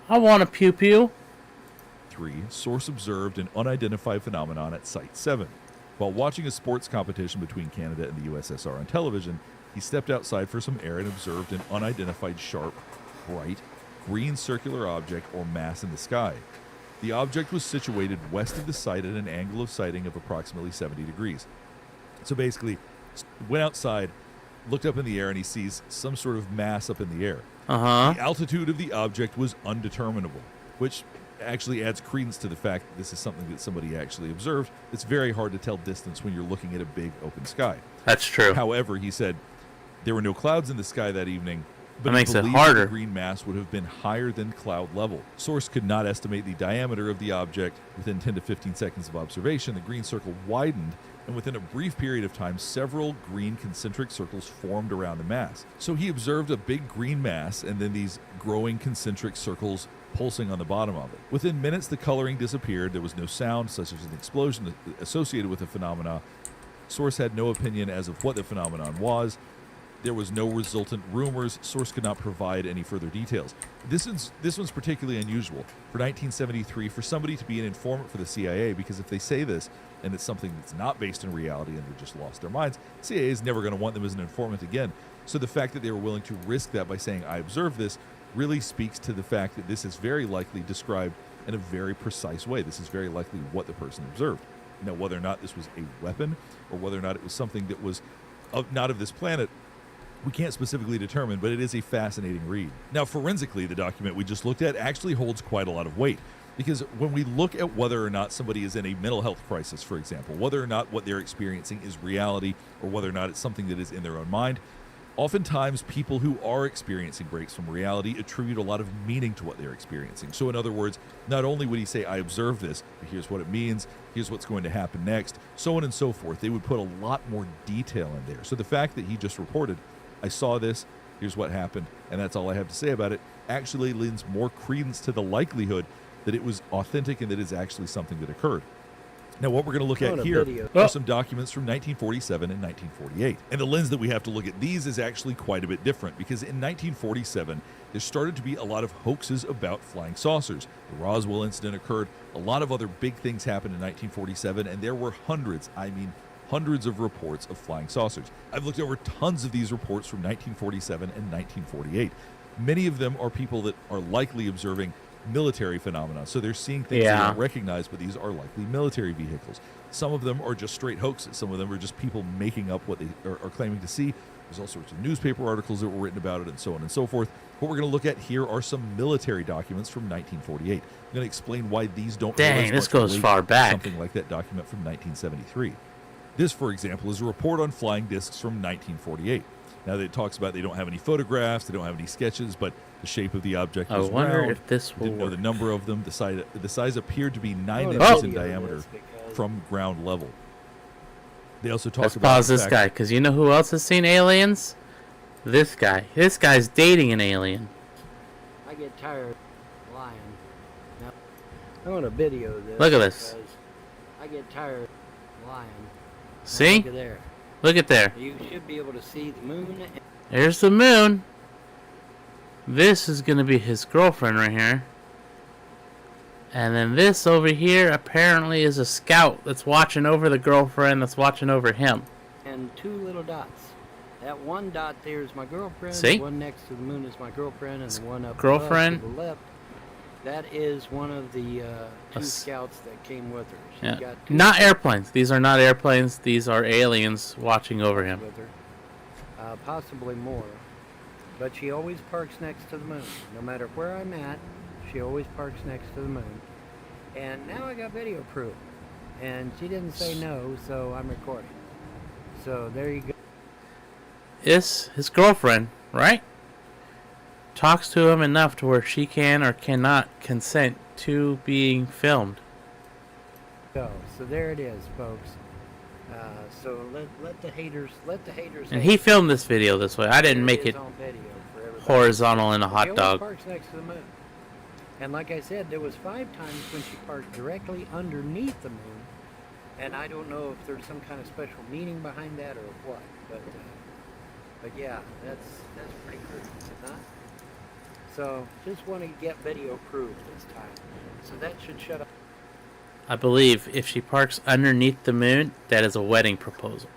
I want a pew-pew. Source observed an unidentified phenomenon at Site 7. While watching a sports competition between Canada and the USSR on television, he stepped outside for some air and observed an unidentified sharp, bright, green circular object or mass in the sky. The object was situated west of the site at an angle of sighting of approximately 70 degrees. So basically, went outside, looked up in the air, and he sees some sort of mass up in the air. Uh-huh. The altitude of the object was undeterminable, which actually adds credence to the fact that this is something that somebody actually observed. It's very hard to tell distance when you're looking at a big open sky. That's true. However, he said there were no clouds in the sky that evening, but that makes it believed harder. The green mass would have been higher than cloud level. Source could not estimate the diameter of the object. Within 10 to 15 seconds of observation, the green circle widened, and within a brief period of time, several green concentric circles formed around the mass. So he observed a big green mass and then these growing concentric circles pulsing on the bottom of it. Within minutes, the coloring disappeared. There was no sound, such as an explosion associated with the phenomena. Source had no opinion as of what the phenomenon was. There was no resultant rumors. Source could not provide any further details. This one's particularly unusual for 1973 for somebody to be an informant for the CIA, because if they say this and it's something that's not based in reality and they just lost their minds, CIA is never going to want them as an informant again. So the fact that they were willing to risk that by saying, I observed this, really speaks to the fact that this is very likely described in a very precise way. This is very likely what the person observed. Now, whether or not this was a weapon or whether or not it was something that was not of this planet, we can't specifically determine, but it is a fascinating read. Now, forensically, the document we just looked at actually holds quite a lot of weight, because when we look at whether or not somebody is in a mental health crisis, for example, whether or not what they're experiencing is reality or whether or not it's something that is in their own mind, oftentimes people who are experiencing breaks from reality attribute a lot of meaning to what they're experiencing. So in other words, not only would he say, I observed this, but here's what it means, here's what's going to happen next, so on and so forth. They would put a lot more detail in there. So the fact that he just reported, I saw this, here's what happened, and that's all I have to say about it, actually lends more credence to the likelihood that it was authentic and that it's actually something that occurred. Now, what we're going to look at here are some documents from 1947 and 1948. And the lens that we have to look at these is actually quite a bit different, because in 1947, there started to be a lot of hoaxes about flying saucers. The Roswell incident occurred. A lot of other big things happened in 1947, and there were hundreds, I mean hundreds of reports of flying saucers. I've looked over tons of these reports from 1947 and 1948. Many of them are people that are likely observing military phenomena. So they're seeing things they don't recognize, but these are likely military vehicles. Some of them are just straight hoaxes. Some of them are just people making up what they are claiming to see. There's all sorts of newspaper articles that were written about it and so on and so forth. What we're going to look at here are some military documents from 1948. I'm going to explain why these don't. Dang, this goes far back. Something like that document from 1973. This, for example, is a report on flying discs from 1948. Now, it talks about they don't have any photographs, they don't have any sketches, but the shape of the object was round. I wonder if this will work. Know the number of them. The size appeared to be 9 inches in diameter from ground level. They also talk Let's about pause the this fact- guy, because you know who else has seen aliens? This guy. This guy's dating an alien. I get tired of lying. Now, I want to video this. Look at this. because I get tired of lying. Now, See? look at there. Look at there. You should be able to see the moon. There's the moon. This is going to be his girlfriend right here. And then this over here apparently is a scout that's watching over the girlfriend that's watching over him. And two little dots. That one dot there is my girlfriend. See? The one next to the moon is my girlfriend, and the one up girlfriend. above to the left, that is one of the two scouts that came with her. She's Yeah. got two Not airplanes. These are not airplanes. These are aliens watching over him. with her, possibly more. But she always parks next to the moon. No matter where I'm at, she always parks next to the moon. And now I got video proof. And she didn't say no, so I'm recording. So there you go. His girlfriend, right? Talks to him enough to where she can or cannot consent to being filmed. So there it is, folks. So let the haters And hate. he filmed this video this way. I didn't There make is it on video for everybody. horizontal in a She hot always dog. parks next to the moon. And like I said, there was 5 times when she parked directly underneath the moon. And I don't know if there's some kind of special meaning behind that or what. But yeah, that's pretty crazy, is it not? So just want to get video proof this time. So that should shut up. I believe if she parks underneath the moon, that is a wedding proposal.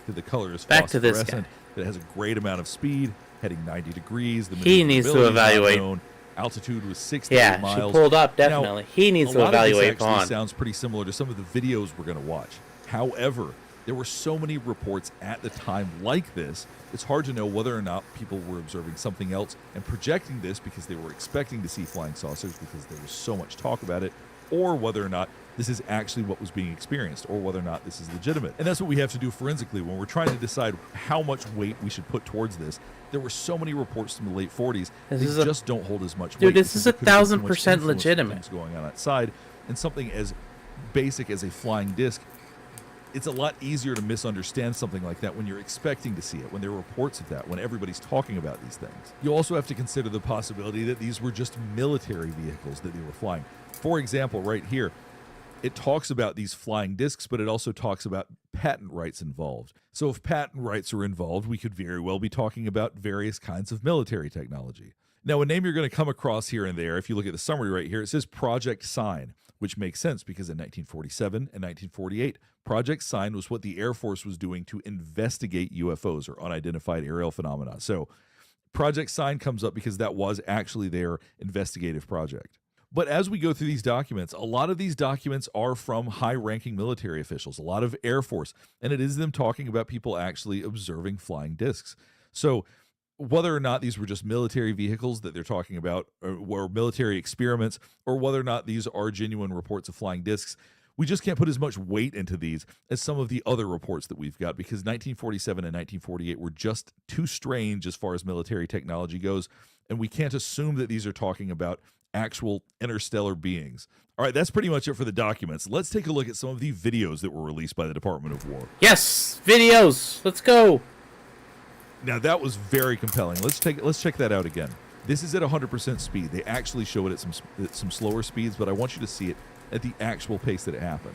The color is Back to this guy. phosphorescent. It has a great amount of speed, heading 90 degrees. The He needs to maneuverability is not evaluate. known. Altitude was 68 Yeah, miles. she pulled up, Now, definitely. He needs a to lot of this evaluate actually Vaughn. sounds pretty similar to some of the videos we're going to watch. However, there were so many reports at the time like this, it's hard to know whether or not people were observing something else and projecting this because they were expecting to see flying saucers because there was so much talk about it, or whether or not this is actually what was being experienced, or whether or not this is legitimate. And that's what we have to do forensically when we're trying to decide how much weight we should put towards this. There were so many reports from the late 40s, This they is a- just don't hold as much weight. Dude, this because is there could have been too much 1,000% influence from legitimate. things going on outside, and something as basic as a flying disc, it's a lot easier to misunderstand something like that when you're expecting to see it, when there are reports of that, when everybody's talking about these things. You also have to consider the possibility that these were just military vehicles that they were flying. For example, right here, it talks about these flying discs, but it also talks about patent rights involved. So if patent rights are involved, we could very well be talking about various kinds of military technology. Now, a name you're going to come across here and there, if you look at the summary right here, it says Project Sign, which makes sense because in 1947 and 1948, Project Sign was what the Air Force was doing to investigate UFOs or unidentified aerial phenomena. So Project Sign comes up because that was actually their investigative project. But as we go through these documents, a lot of these documents are from high-ranking military officials, a lot of Air Force, and it is them talking about people actually observing flying discs. So whether or not these were just military vehicles that they're talking about, or military experiments, or whether or not these are genuine reports of flying discs, we just can't put as much weight into these as some of the other reports that we've got, because 1947 and 1948 were just too strange as far as military technology goes, and we can't assume that these are talking about actual interstellar beings. All right, that's pretty much it for the documents. Let's take a look at some of the videos that were released by the Department of War. Yes, videos. Let's go. Now that was very compelling. Let's check that out again. This is at 100% speed. They actually show it at some slower speeds, but I want you to see it at the actual pace that it happened.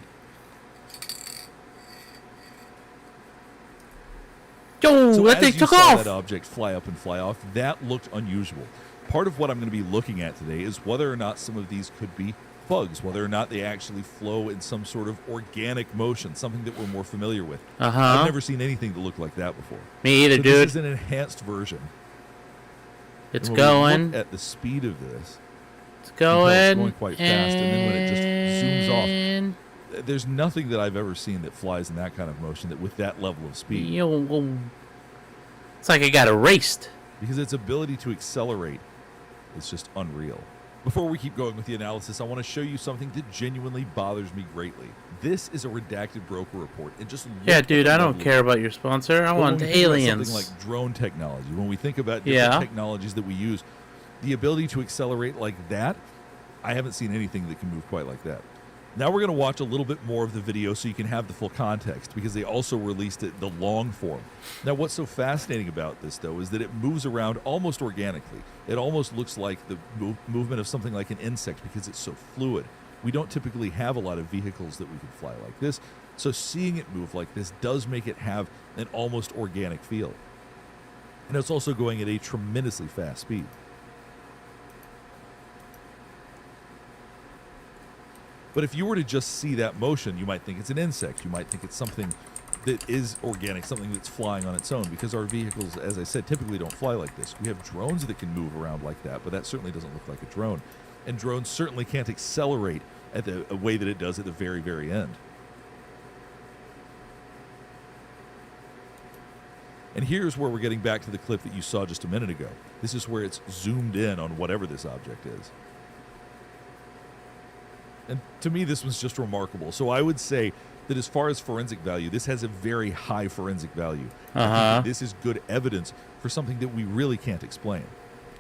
Yo, So that as thing you took saw off. that object fly up and fly off, that looked unusual. Part of what I'm going to be looking at today is whether or not some of these could be bugs, whether or not they actually flow in some sort of organic motion, something that we're more familiar with. Uh-huh. I've never seen anything that looked like that before. Me either, so dude. This is an enhanced version. It's And when we going. look at the speed of this, It's you can tell going. it's going quite fast, and then when it just zooms off, there's nothing that I've ever seen that flies in that kind of motion that with that level of speed. It's like it got erased. Because its ability to accelerate is just unreal. Before we keep going with the analysis, I want to show you something that genuinely bothers me greatly. This is a redacted broker report. It just Yeah, looked dude, at I the don't level care of- about your sponsor. I But want when we think about aliens. something like drone technology, when we think about different Yeah. technologies that we use, the ability to accelerate like that, I haven't seen anything that can move quite like that. Now we're going to watch a little bit more of the video so you can have the full context, because they also released it the long form. Now what's so fascinating about this, though, is that it moves around almost organically. It almost looks like the movement of something like an insect because it's so fluid. We don't typically have a lot of vehicles that we can fly like this, so seeing it move like this does make it have an almost organic feel. And it's also going at a tremendously fast speed. But if you were to just see that motion, you might think it's an insect. You might think it's something that is organic, something that's flying on its own, because our vehicles, as I said, typically don't fly like this. We have drones that can move around like that, but that certainly doesn't look like a drone. And drones certainly can't accelerate at the way that it does at the very, very end. And here's where we're getting back to the clip that you saw just a minute ago. This is where it's zoomed in on whatever this object is. And to me, this was just remarkable. So I would say that as far as forensic value, this has a very high forensic value. I think that this is good evidence for something that we really can't explain.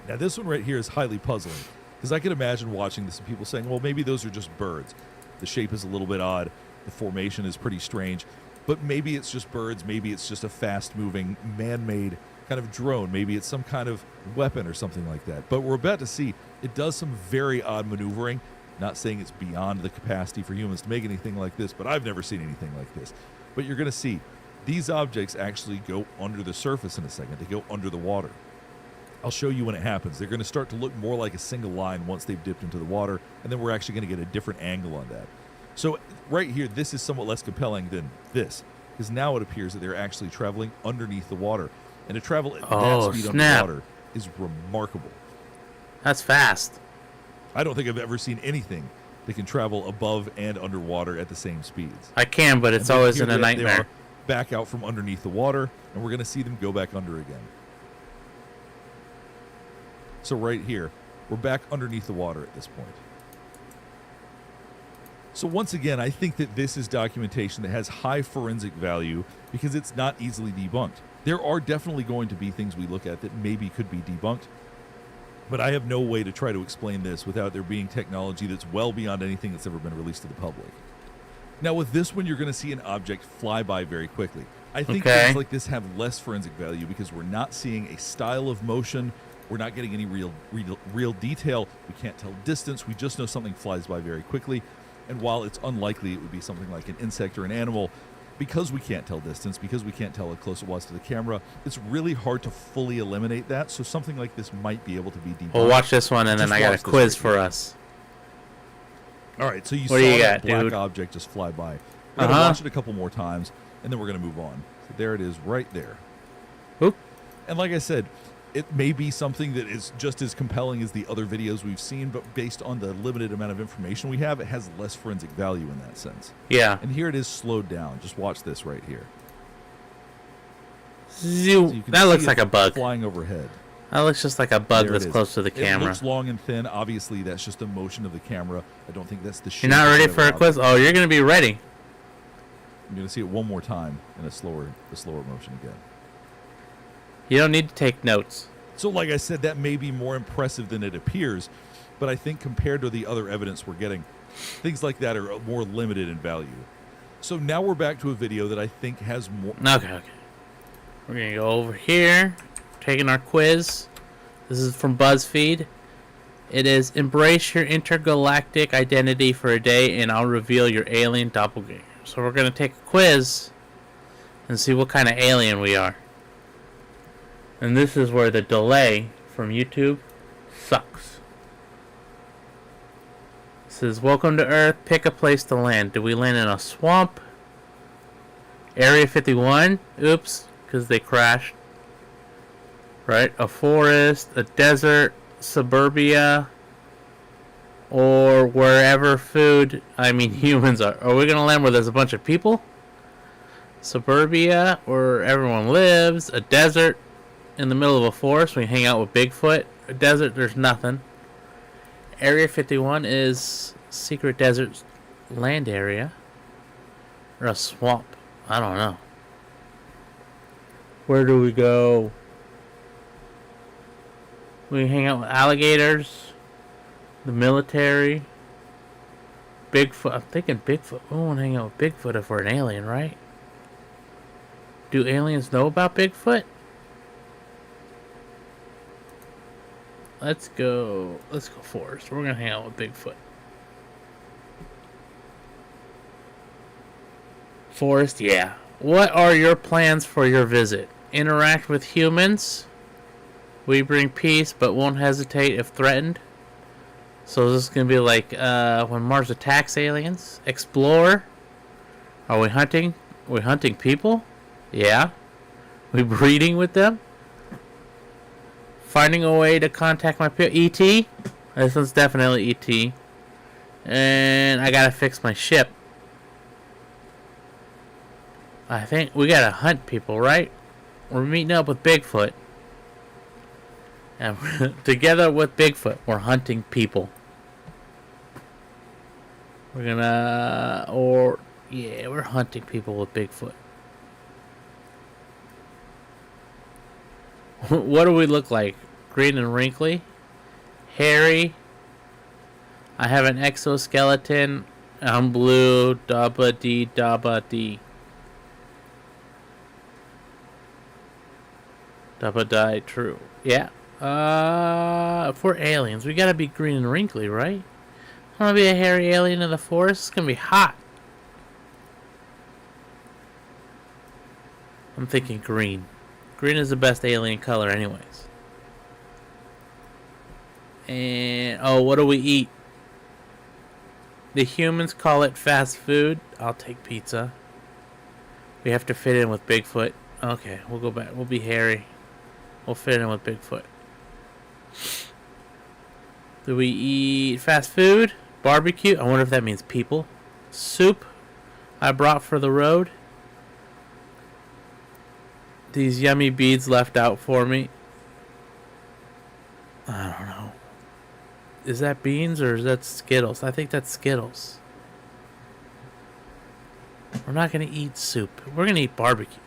Now, this one right here is highly puzzling, because I can imagine watching this and people saying, well, maybe those are just birds. The shape is a little bit odd. The formation is pretty strange. But maybe it's just birds. Maybe it's just a fast-moving, man-made kind of drone. Maybe it's some kind of weapon or something like that. But we're about to see it does some very odd maneuvering. Not saying it's beyond the capacity for humans to make anything like this, but I've never seen anything like this. But you're going to see these objects actually go under the surface in a second. They go under the water. I'll show you when it happens. They're going to start to look more like a single line once they've dipped into the water, and then we're actually going to get a different angle on that. So right here, this is somewhat less compelling than this, because now it appears that they're actually traveling underneath the water. And to travel at that speed underwater is remarkable. That's fast. I don't think I've ever seen anything that can travel above and underwater at the same speeds. I can, but it's always in a nightmare. They are back out from underneath the water, and we're going to see them go back under again. So right here, we're back underneath the water at this point. So once again, I think that this is documentation that has high forensic value because it's not easily debunked. There are definitely going to be things we look at that maybe could be debunked, but I have no way to try to explain this without there being technology that's well beyond anything that's ever been released to the public. Now with this one, you're going to see an object fly by very quickly. I think things like this have less forensic value because we're not seeing a style of motion. We're not getting any real detail. We can't tell distance. We just know something flies by very quickly. And while it's unlikely it would be something like an insect or an animal, because we can't tell distance, because we can't tell how close it was to the camera, it's really hard to fully eliminate that. So something like this might be able to be debunked. Well, watch this one, and then I got a quiz for us. All right, so you saw that black object just fly by. We're going to watch it a couple more times, and then we're going to move on. So there it is right there. Oop. And like I said, it may be something that is just as compelling as the other videos we've seen, but based on the limited amount of information we have, it has less forensic value in that sense. Yeah. And here it is slowed down. Just watch this right here. So that looks like a bug. Flying overhead. That looks just like a bug that's close to the camera. It looks long and thin. Obviously, that's just a motion of the camera. I don't think that's the shape. You're not ready for a quiz? Oh, you're going to be ready. I'm going to see it one more time in a slower motion again. You don't need to take notes. So like I said, that may be more impressive than it appears, but I think compared to the other evidence we're getting, things like that are more limited in value. So now we're back to a video that I think has more... Okay. We're going to go over here, taking our quiz. This is from BuzzFeed. It is, embrace your intergalactic identity for a day and I'll reveal your alien doppelganger. So we're going to take a quiz and see what kind of alien we are. And this is where the delay from YouTube sucks. It says, welcome to Earth, pick a place to land. Do we land in a swamp? Area 51? Oops, because they crashed. Right? A forest, a desert, suburbia, or wherever humans are. Are we going to land where there's a bunch of people? Suburbia, where everyone lives, a desert, in the middle of a forest, we hang out with Bigfoot. A desert, there's nothing. Area 51 is secret desert land area. Or a swamp. I don't know. Where do we go? We hang out with alligators. The military. Bigfoot. I'm thinking Bigfoot. We won't hang out with Bigfoot if we're an alien, right? Do aliens know about Bigfoot? Let's go forest. We're gonna hang out with Bigfoot. Forest, yeah. What are your plans for your visit? Interact with humans. We bring peace, but won't hesitate if threatened. So this is gonna be like when Mars attacks aliens. Explore. Are we hunting? Are we hunting people? Yeah. We breeding with them? Finding a way to contact my E.T. This one's definitely E.T. And I gotta fix my ship. I think we gotta hunt people, right? We're meeting up with Bigfoot. And together with Bigfoot, we're hunting people. We're gonna... yeah, we're hunting people with Bigfoot. What do we look like? Green and wrinkly? Hairy? I have an exoskeleton. I'm blue. Dabba dee dabba dee. Dabba die true. Yeah. If we're aliens, we gotta be green and wrinkly, right? I wanna be a hairy alien in the forest. It's gonna be hot. I'm thinking green. Green is the best alien color anyways. And, oh, what do we eat? The humans call it fast food. I'll take pizza. We have to fit in with Bigfoot. Okay, we'll go back. We'll be hairy. We'll fit in with Bigfoot. Do we eat fast food? Barbecue? I wonder if that means people. Soup I brought for the road. These yummy beads left out for me. I don't know. Is that beans or is that Skittles? I think that's Skittles. We're not going to eat soup. We're going to eat barbecue.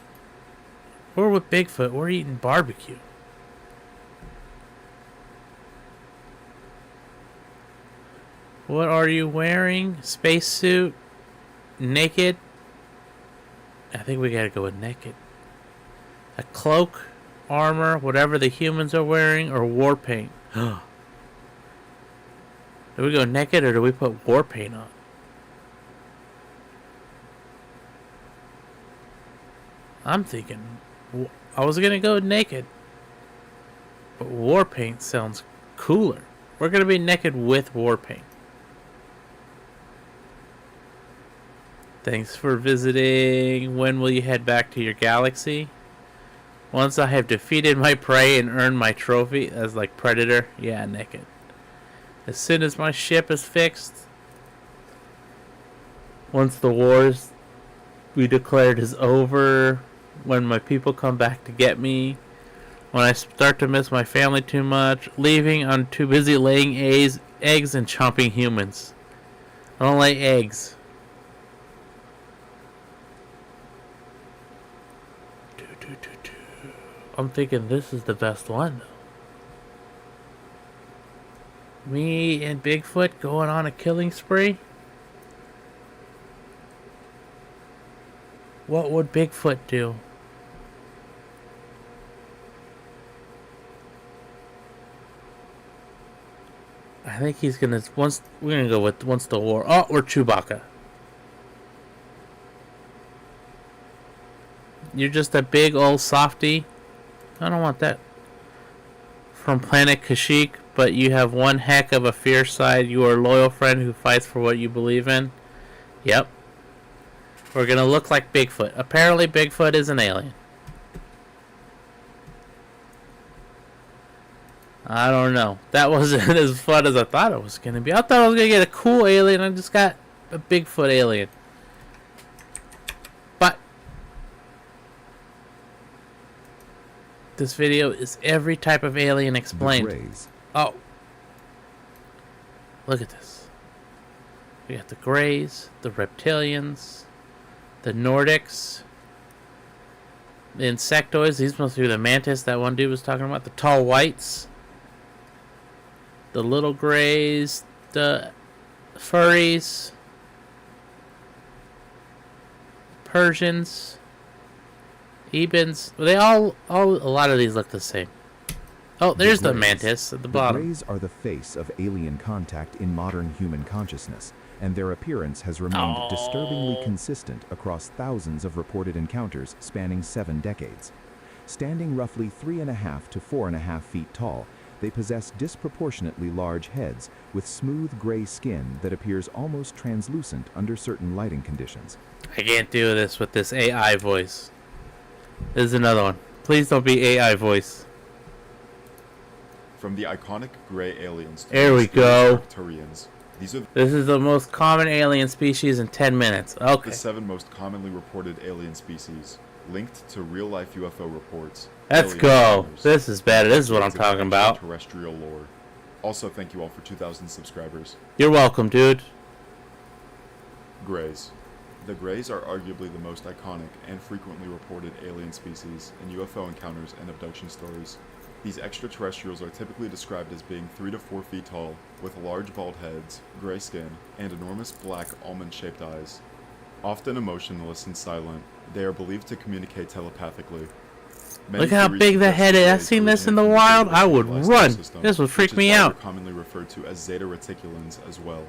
We're with Bigfoot. We're eating barbecue. What are you wearing? Spacesuit? Naked? I think we got to go with naked. A cloak, armor, whatever the humans are wearing, or war paint. Do we go naked or do we put war paint on? I'm thinking I was gonna go naked, but war paint sounds cooler. We're gonna be naked with war paint. Thanks for visiting. When will you head back to your galaxy? Once I have defeated my prey and earned my trophy as like Predator. Yeah, naked. As soon as my ship is fixed. Once the wars we declared is over. When my people come back to get me. When I start to miss my family too much. Leaving, I'm too busy laying eggs and chomping humans. I don't lay eggs. I'm thinking this is the best one. Me and Bigfoot going on a killing spree? What would Bigfoot do? I think he's gonna we're gonna go with once the war. Oh, or Chewbacca. You're just a big old softy. I don't want that. From planet Kashyyyk, but you have one heck of a fierce side. You are a loyal friend who fights for what you believe in. Yep. We're gonna look like Bigfoot. Apparently Bigfoot is an alien. I don't know. That wasn't as fun as I thought it was gonna be. I thought I was gonna get a cool alien. I just got a Bigfoot alien. But this video is every type of alien explained. Oh. Look at this. We got the Greys, the Reptilians, the Nordics, the Insectoids. These must be the Mantis that one dude was talking about. The Tall Whites, the Little Greys, the Furries, Persians, Ebens. They all a lot of these look the same. Oh, there's the mantis at the bottom. The Greys are the face of alien contact in modern human consciousness, and their appearance has remained disturbingly consistent across thousands of reported encounters spanning 7 decades. Standing roughly 3.5 to 4.5 feet tall, they possess disproportionately large heads with smooth gray skin that appears almost translucent under certain lighting conditions. I can't do this with this AI voice. This is another one. Please don't be AI voice. From the iconic gray aliens to There we go. Arcturians, these are This is the most common alien species in 10 minutes. Okay. the 7 most commonly reported alien species, linked to real-life UFO reports. Let's alien go. encounters, This is better. This is what I'm decades of talking about. Terrestrial lore. Also, thank you all for 2,000 subscribers. You're welcome, dude. Greys. The Greys are arguably the most iconic and frequently reported alien species in UFO encounters and abduction stories. These extraterrestrials are typically described as being 3 to 4 feet tall, with large bald heads, gray skin, and enormous black almond-shaped eyes. Often emotionless and silent, they are believed to communicate telepathically. Many Look how theories big the suggest head the is. I've Greys seen this in the originate from wild. Zeta I would Reticuli run. star This would system, freak which is me why out. they're commonly referred to as Zeta Reticulans as well.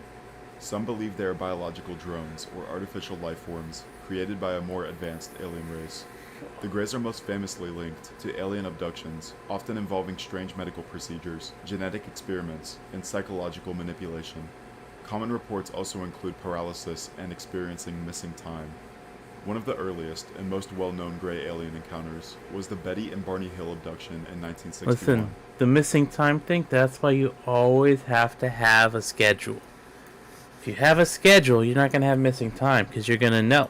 Some believe they are biological drones or artificial life forms created by a more advanced alien race. The Greys are most famously linked to alien abductions, often involving strange medical procedures, genetic experiments, and psychological manipulation. Common reports also include paralysis and experiencing missing time. One of the earliest and most well-known gray alien encounters was the Betty and Barney Hill abduction in 1961. Listen, the missing time thing, that's why you always have to have a schedule. If you have a schedule, you're not going to have missing time because you're going to know.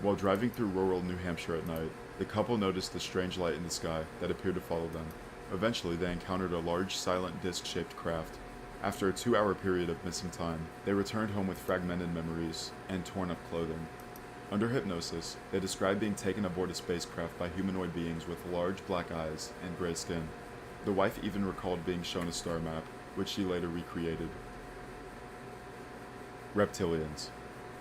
While driving through rural New Hampshire at night, the couple noticed a strange light in the sky that appeared to follow them. Eventually, they encountered a large, silent, disc-shaped craft. After a 2-hour period of missing time, they returned home with fragmented memories and torn-up clothing. Under hypnosis, they described being taken aboard a spacecraft by humanoid beings with large black eyes and gray skin. The wife even recalled being shown a star map, which she later recreated. Reptilians.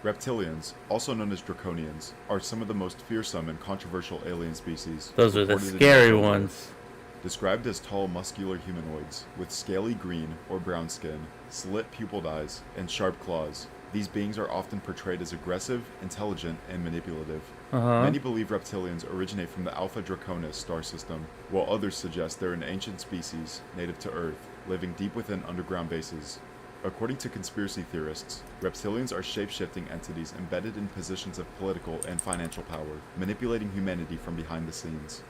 Reptilians, also known as Draconians, are some of the most fearsome and controversial alien species. Those are the reported in scary UFO ones. Described as tall, muscular humanoids with scaly green or brown skin, slit pupiled eyes, and sharp claws, these beings are often portrayed as aggressive, intelligent, and manipulative. Many believe reptilians originate from the Alpha Draconis star system, while others suggest they're an ancient species native to Earth, living deep within underground bases. According to conspiracy theorists, reptilians are shape-shifting entities embedded in positions of political and financial power, manipulating humanity from behind the scenes.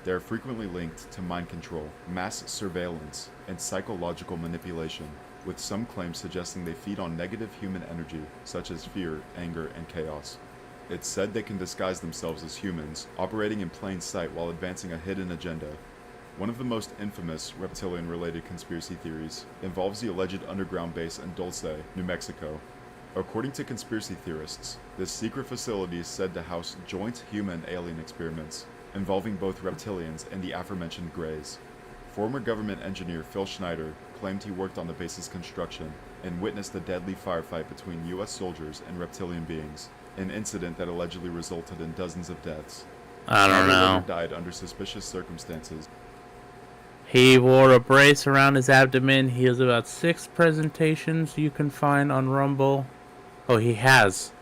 They are frequently linked to mind control, mass surveillance, and psychological manipulation, with some claims suggesting they feed on negative human energy, such as fear, anger, and chaos. It's said they can disguise themselves as humans, operating in plain sight while advancing a hidden agenda. One of the most infamous reptilian-related conspiracy theories involves the alleged underground base in Dulce, New Mexico. According to conspiracy theorists, this secret facility is said to house joint human-alien experiments involving both reptilians and the aforementioned Greys. Former government engineer Phil Schneider claimed he worked on the base's construction and witnessed a deadly firefight between U.S. soldiers and reptilian beings, an incident that allegedly resulted in dozens of deaths. I don't Schneider know. later died under suspicious circumstances. He wore a brace around his abdomen. He has about 6 presentations you can find on Rumble. Oh, he has.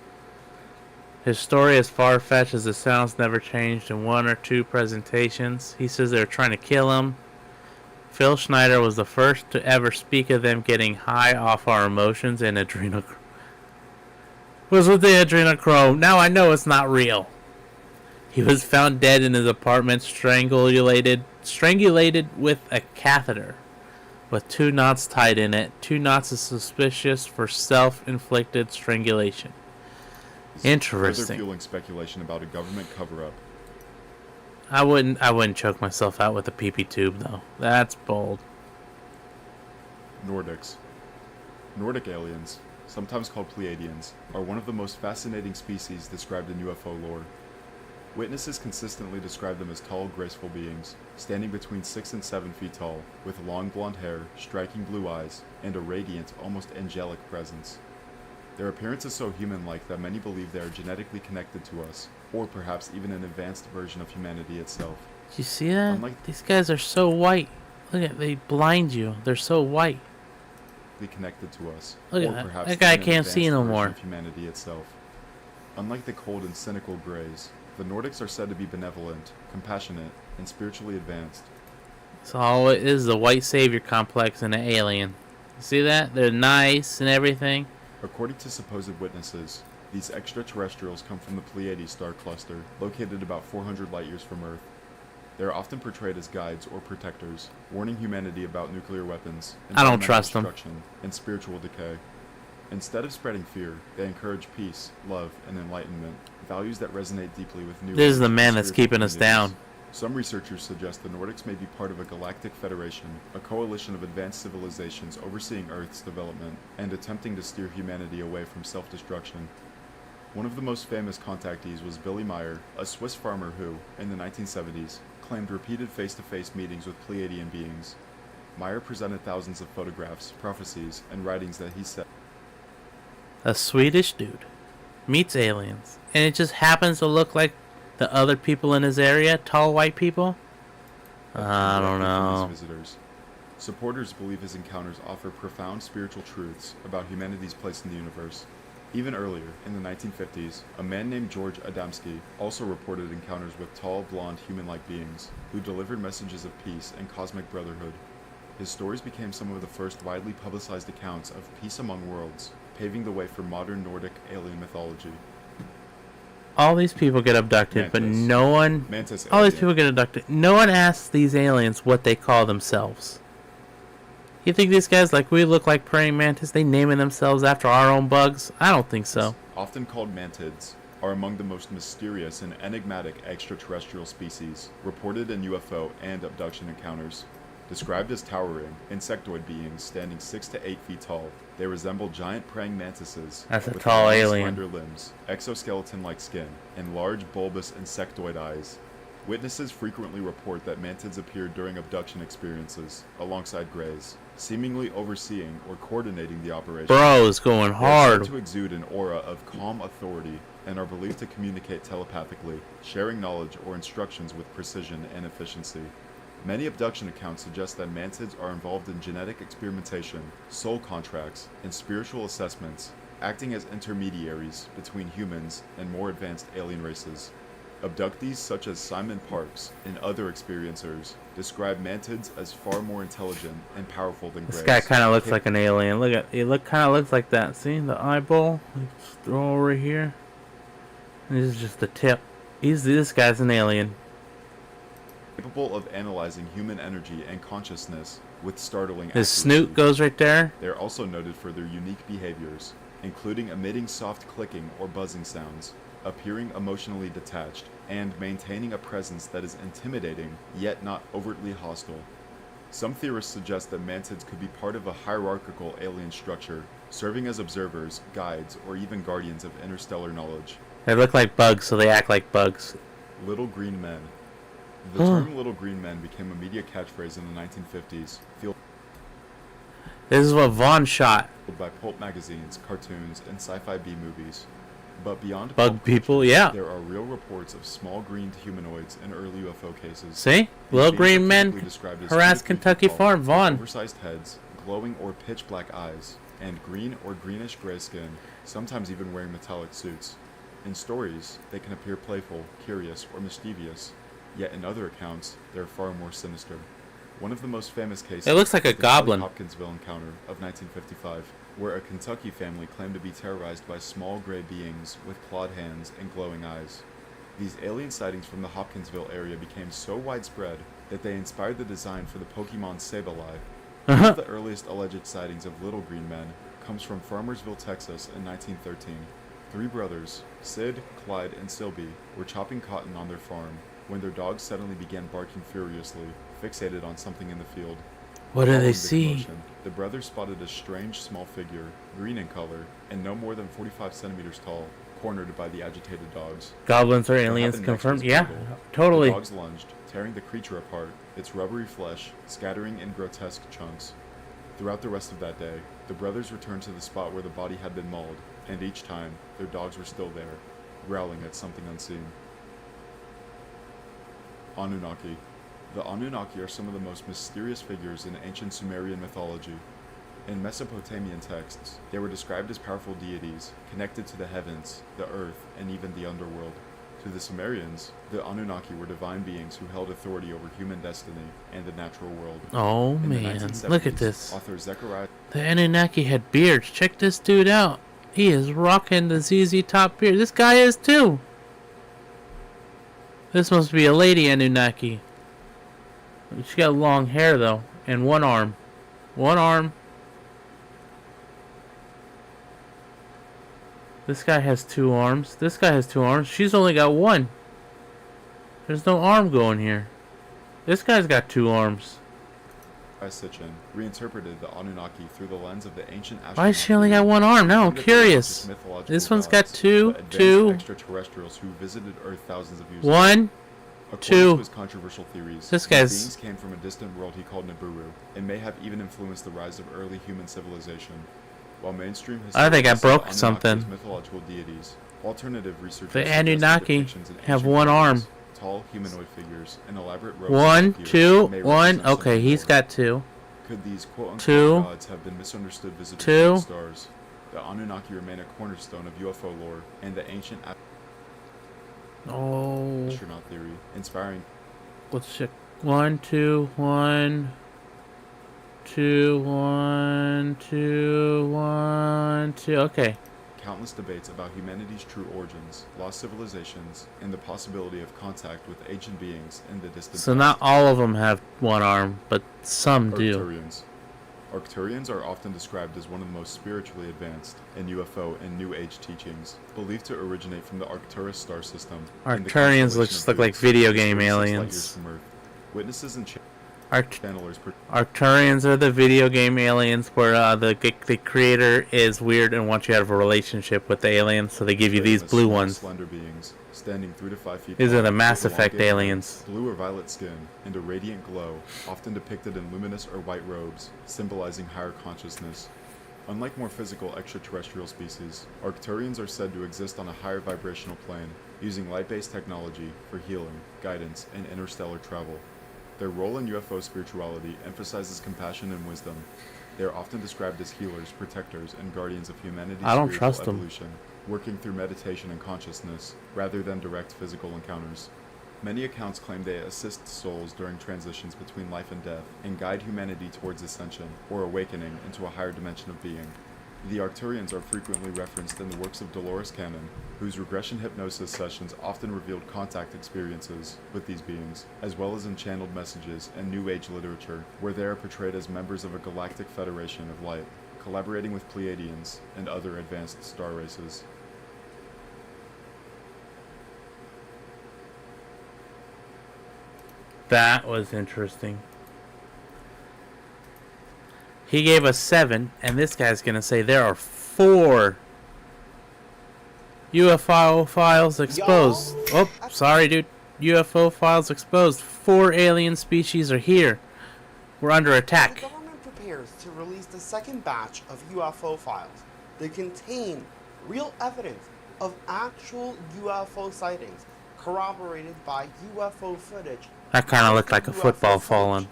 His story, as far-fetched as it sounds, never changed in 1 or 2 presentations. He says they were trying to kill him. Phil Schneider was the first to ever speak of them getting high off our emotions and adrenochrome. Was with the adrenochrome. Now I know it's not real. He was found dead in his apartment, strangulated with a catheter, with 2 knots tied in it. 2 knots is suspicious for self-inflicted strangulation. Interesting. Further fueling speculation about a government cover-up. I wouldn't choke myself out with a pee-pee tube though. That's bold. Nordics. Nordic aliens, sometimes called Pleiadians, are one of the most fascinating species described in UFO lore. Witnesses consistently describe them as tall, graceful beings, standing between 6 and 7 feet tall, with long blonde hair, striking blue eyes, and a radiant, almost angelic presence. Their appearance is so human-like that many believe they are genetically connected to us, or perhaps even an advanced version of humanity itself. Do you see that? These guys are so white. Look at, they blind you. They're so white. Connected to us, Look or at that. perhaps That guy even an can't see advanced no version more. of humanity itself. Unlike the cold and cynical Greys, the Nordics are said to be benevolent, compassionate, and spiritually advanced. So all it is the white savior complex in an alien. You see that? They're nice and everything. According to supposed witnesses, these extraterrestrials come from the Pleiades star cluster, located about 400 light-years from Earth. They are often portrayed as guides or protectors, warning humanity about nuclear weapons, I don't trust them. destruction, and spiritual decay. Instead of spreading fear, they encourage peace, love, and enlightenment, values that resonate deeply with new. This is the age man and that's spiritual keeping us communities. down. Some researchers suggest the Nordics may be part of a galactic federation, a coalition of advanced civilizations overseeing Earth's development and attempting to steer humanity away from self-destruction. One of the most famous contactees was Billy Meyer, a Swiss farmer who, in the 1970s, claimed repeated face-to-face meetings with Pleiadian beings. Meyer presented thousands of photographs, prophecies, and writings that he said. A Swedish dude meets aliens, and it just happens to look like the other people in his area, tall white people. I don't know. Visitors. Supporters believe his encounters offer profound spiritual truths about humanity's place in the universe. Even earlier, in the 1950s, a man named George Adamski also reported encounters with tall, blonde, human-like beings who delivered messages of peace and cosmic brotherhood. His stories became some of the first widely publicized accounts of peace among worlds, paving the way for modern Nordic alien mythology. All these people get abducted, but no one... all these people get abducted. No one asks these aliens what they call themselves. You think these guys, like we look like praying mantis, they naming themselves after our own bugs? I don't think so. Often called mantids, are among the most mysterious and enigmatic extraterrestrial species reported in UFO and abduction encounters. Described as towering, insectoid beings standing 6 to 8 feet tall, they resemble giant praying mantises That's a with tall long, alien. slender limbs, exoskeleton-like skin, and large bulbous insectoid eyes. Witnesses frequently report that mantids appeared during abduction experiences, alongside greys, seemingly overseeing or coordinating the operation. Bro is going They are hard. said to exude an aura of calm authority and are believed to communicate telepathically, sharing knowledge or instructions with precision and efficiency. Many abduction accounts suggest that mantids are involved in genetic experimentation, soul contracts, and spiritual assessments, acting as intermediaries between humans and more advanced alien races. Abductees such as Simon Parks and other experiencers describe mantids as far more intelligent and powerful than This greys. guy kind of looks like an alien. Look at it. Kind of looks like that. See the eyeball? Let's throw over here. And this is just the tip. This guy's an alien. Capable of analyzing human energy and consciousness with startling His accuracy. snoot goes right there. They are also noted for their unique behaviors, including emitting soft clicking or buzzing sounds, appearing emotionally detached, and maintaining a presence that is intimidating, yet not overtly hostile. Some theorists suggest that mantids could be part of a hierarchical alien structure, serving as observers, guides, or even guardians of interstellar knowledge. They look like bugs, so they act like bugs. Little green men. The term little green men became a media catchphrase in the 1950s, fueled This is what Vaughn shot. by pulp magazines, cartoons, and sci-fi B-movies. But beyond Bug pulp people, culture, yeah. there are real reports of small green humanoids in early UFO cases. See? These Little beings green are men typically described as harass 2 to 3 Kentucky feet tall, farm, with Vaughn. oversized heads, glowing or pitch black eyes, and green or greenish gray skin, sometimes even wearing metallic suits. In stories, they can appear playful, curious, or mischievous, yet in other accounts, they're far more sinister. One of the most famous cases It looks like is a the goblin. Hopkinsville encounter of 1955, where a Kentucky family claimed to be terrorized by small gray beings with clawed hands and glowing eyes. These alien sightings from the Hopkinsville area became so widespread that they inspired the design for the Pokemon Sableye. One of the earliest alleged sightings of little green men comes from Farmersville, Texas in 1913. 3 brothers, Sid, Clyde, and Silby, were chopping cotton on their farm when their dogs suddenly began barking furiously, fixated on something in the field. What do they Following the see? commotion, the brothers spotted a strange small figure, green in color, and no more than 45 centimeters tall, cornered by the agitated dogs. Goblins or What aliens happened next confirmed? was Yeah, brutal. totally. The dogs lunged, tearing the creature apart, its rubbery flesh scattering in grotesque chunks. Throughout the rest of that day, the brothers returned to the spot where the body had been mauled, and each time, their dogs were still there, growling at something unseen. Anunnaki. The Anunnaki are some of the most mysterious figures in ancient Sumerian mythology. In Mesopotamian texts, they were described as powerful deities, connected to the heavens, the earth, and even the underworld. To the Sumerians, the Anunnaki were divine beings who held authority over human destiny and the natural world. Oh In the man, 1970s, look at this. Author Zechariah... The Anunnaki had beards. Check this dude out. He is rocking the ZZ Top beard. This guy is too. This must be a lady Anunnaki. She got long hair though, and one arm. One arm. This guy has 2 arms. This guy has 2 arms. She's only got 1. There's no arm going here. This guy's got 2 arms. Sitchin reinterpreted the Anunnaki through the lens of the ancient Why has she only got 1 arm? Now I'm curious. This one's got 2, 2. Extraterrestrials who visited Earth thousands of years 1, ago. 2. According to his controversial theories, This these guy's... beings came from a distant world he called Nibiru, and may have even influenced the rise of early human civilization. While mainstream I think I broke historians something. as mythological deities, alternative researchers The suggest Anunnaki depictions in have ancient 1 arm. pyramids, tall humanoid figures, and elaborate robes 1, and gears 2, may 1. represent Okay, something he's more. got 2. Could these quote-unquote 2, gods have been misunderstood visitors 2. from the stars? The Anunnaki remain a cornerstone of UFO lore and the ancient Oh. astronaut theory, inspiring. Let's check. 1, 2, 1. 2, 1, 2, 1, 2. Okay. Countless debates about humanity's true origins, lost civilizations, and the possibility of contact with ancient beings in the distant So past. not all of them have 1 arm, but some do. Arcturians. Arcturians are often described as one of the most spiritually advanced in UFO and New Age teachings, believed to originate from the Arcturus star system. Arcturians look like video game aliens. Witnesses and channelers. Arcturians are the video game aliens where the creator is weird and wants you to have a relationship with the aliens, so they give you these blue ones. Slender beings, standing 3 to 5 feet These tall, are the Mass with Effect elongated aliens. heads, blue or violet skin, and a radiant glow, often depicted in luminous or white robes, symbolizing higher consciousness. Unlike more physical extraterrestrial species, Arcturians are said to exist on a higher vibrational plane, using light-based technology for healing, guidance, and interstellar travel. Their role in UFO spirituality emphasizes compassion and wisdom. They are often described as healers, protectors, and guardians of humanity's I don't spiritual trust them. evolution, working through meditation and consciousness, rather than direct physical encounters. Many accounts claim they assist souls during transitions between life and death, and guide humanity towards ascension, or awakening into a higher dimension of being. The Arcturians are frequently referenced in the works of Dolores Cannon, whose regression hypnosis sessions often revealed contact experiences with these beings, as well as in channeled messages and New Age literature, where they are portrayed as members of a galactic federation of light, collaborating with Pleiadians and other advanced star races. That was interesting. He gave us 7, and this guy's gonna say there are 4 UFO files exposed. Oh, sorry, dude. UFO files exposed. 4 alien species are here. We're under attack. The government prepares to release the second batch of UFO files. They contain real evidence of actual UFO sightings, corroborated by UFO footage. That kind of looked like a football falling.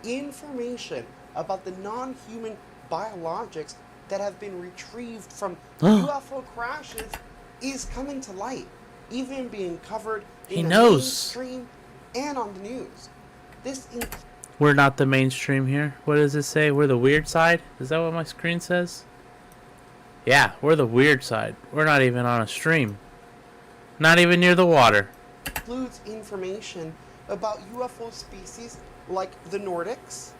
Information about the non-human biologics that have been retrieved from UFO crashes is coming to light, even being covered in the mainstream and on the news. We're not the mainstream here. What does it say? We're the weird side? Is that what my screen says? Yeah, we're the weird side. We're not even on a stream. Not even near the water. Includes information about UFO species like the Nordics,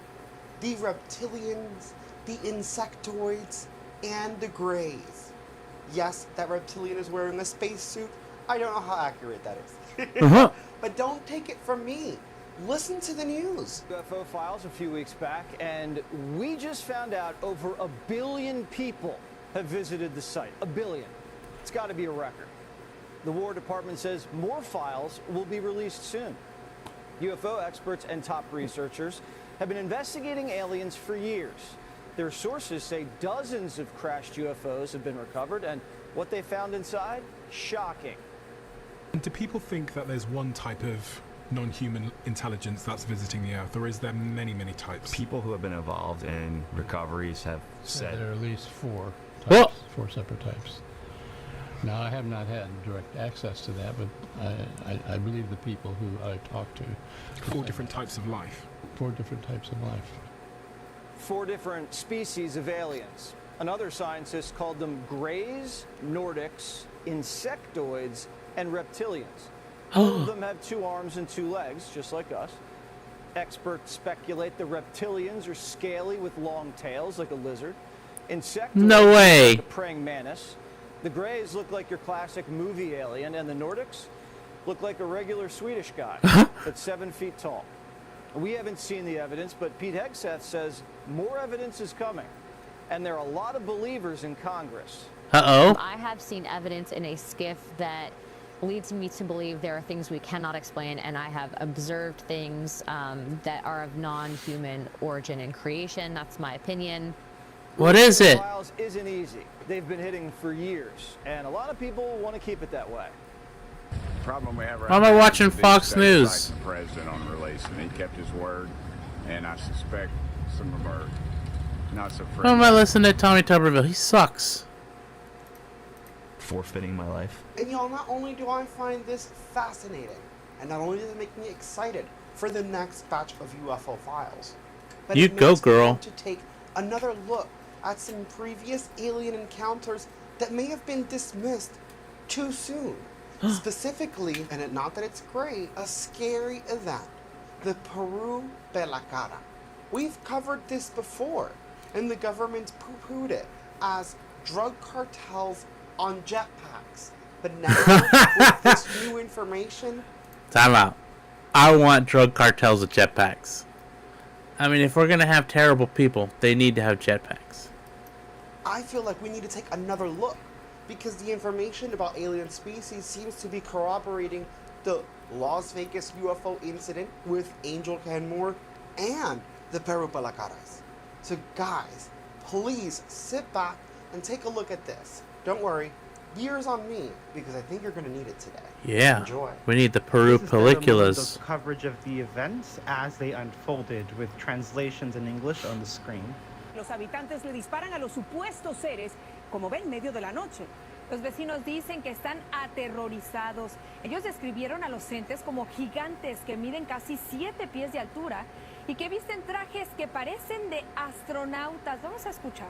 the reptilians, the insectoids, and the greys. Yes, that reptilian is wearing a spacesuit. I don't know how accurate that is. But don't take it from me. Listen to the news. UFO files a few weeks back, and we just found out over 1 billion people have visited the site. 1 billion. It's got to be a record. The War Department says more files will be released soon. UFO experts and top researchers have been investigating aliens for years. Their sources say dozens of crashed UFOs have been recovered, and What they found inside? Shocking. And do people think that there's one type of non-human intelligence that's visiting the Earth, or is there many, many types? People who have been involved in recoveries have said there are at least four types, four separate types. Now, I have not had direct access to that, but I believe the people who I talked to. Four different types of life. Four different types of life. 4 different species of aliens. Another scientist called them greys, Nordics, insectoids, and reptilians. All of them have 2 arms and 2 legs, just like us. Experts speculate the reptilians are scaly with long tails, like a lizard. Insectoids No way. like a praying mantis. The greys look like your classic movie alien, and the Nordics look like a regular Swedish guy that's 7 feet tall. We haven't seen the evidence, but Pete Hegseth says more evidence is coming, and there are a lot of believers in Congress. Uh-oh. I have seen evidence in a skiff that leads me to believe there are things we cannot explain, and I have observed things that are of non-human origin and creation. That's my opinion. What is it? Files isn't easy. They've been hitting for years, and a lot of people want to keep it that way. Problem we have right Why am I now is watching the big Fox state News? like the president on release, and he kept his word, and I suspect some of our not so Why am I listening to Tommy Tuberville? He sucks. forfeiting my life. And y'all, not only do I find this fascinating, and not only does it make me excited for the next batch of UFO files, but You it go, makes me girl. want to take another look at some previous alien encounters that may have been dismissed too soon. Specifically, and not that it's great, a scary event, the Peru Belacara. We've covered this before, and the government poo-pooed it as drug cartels on jetpacks. But now, with this new information... Time out. I want drug cartels with jetpacks. I mean, if we're going to have terrible people, they need to have jetpacks. I feel like we need to take another look, because the information about alien species seems to be corroborating the Las Vegas UFO incident with Angel Canmore and the Peru Belacaras. So guys, please sit back and take a look at this. Don't worry, ears on me, because I think you're going to need it today. Yeah, Enjoy. we need the Peru películas. Coverage of the events as they unfolded with translations in English on the screen. Los habitantes le disparan a los supuestos seres, como ven, medio de la noche. Los vecinos dicen que están aterrorizados. Ellos describieron a los entes como gigantes que miden casi 7 pies de altura y que visten trajes que parecen de astronautas. Vamos a escuchar.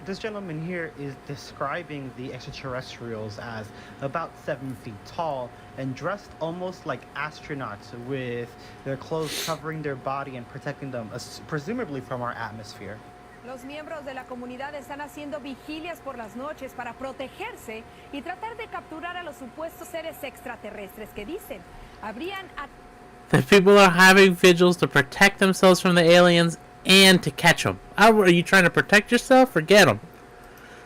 This gentleman here is describing the extraterrestrials as about 7 feet tall and dressed almost like astronauts, with their clothes covering their body and protecting them, presumably from our atmosphere. Los miembros de la comunidad están haciendo vigilias por las noches para protegerse y tratar de capturar a los supuestos seres extraterrestres que dicen habrían The people are having vigils to protect themselves from the aliens and to catch them. Are you trying to protect yourself or get them?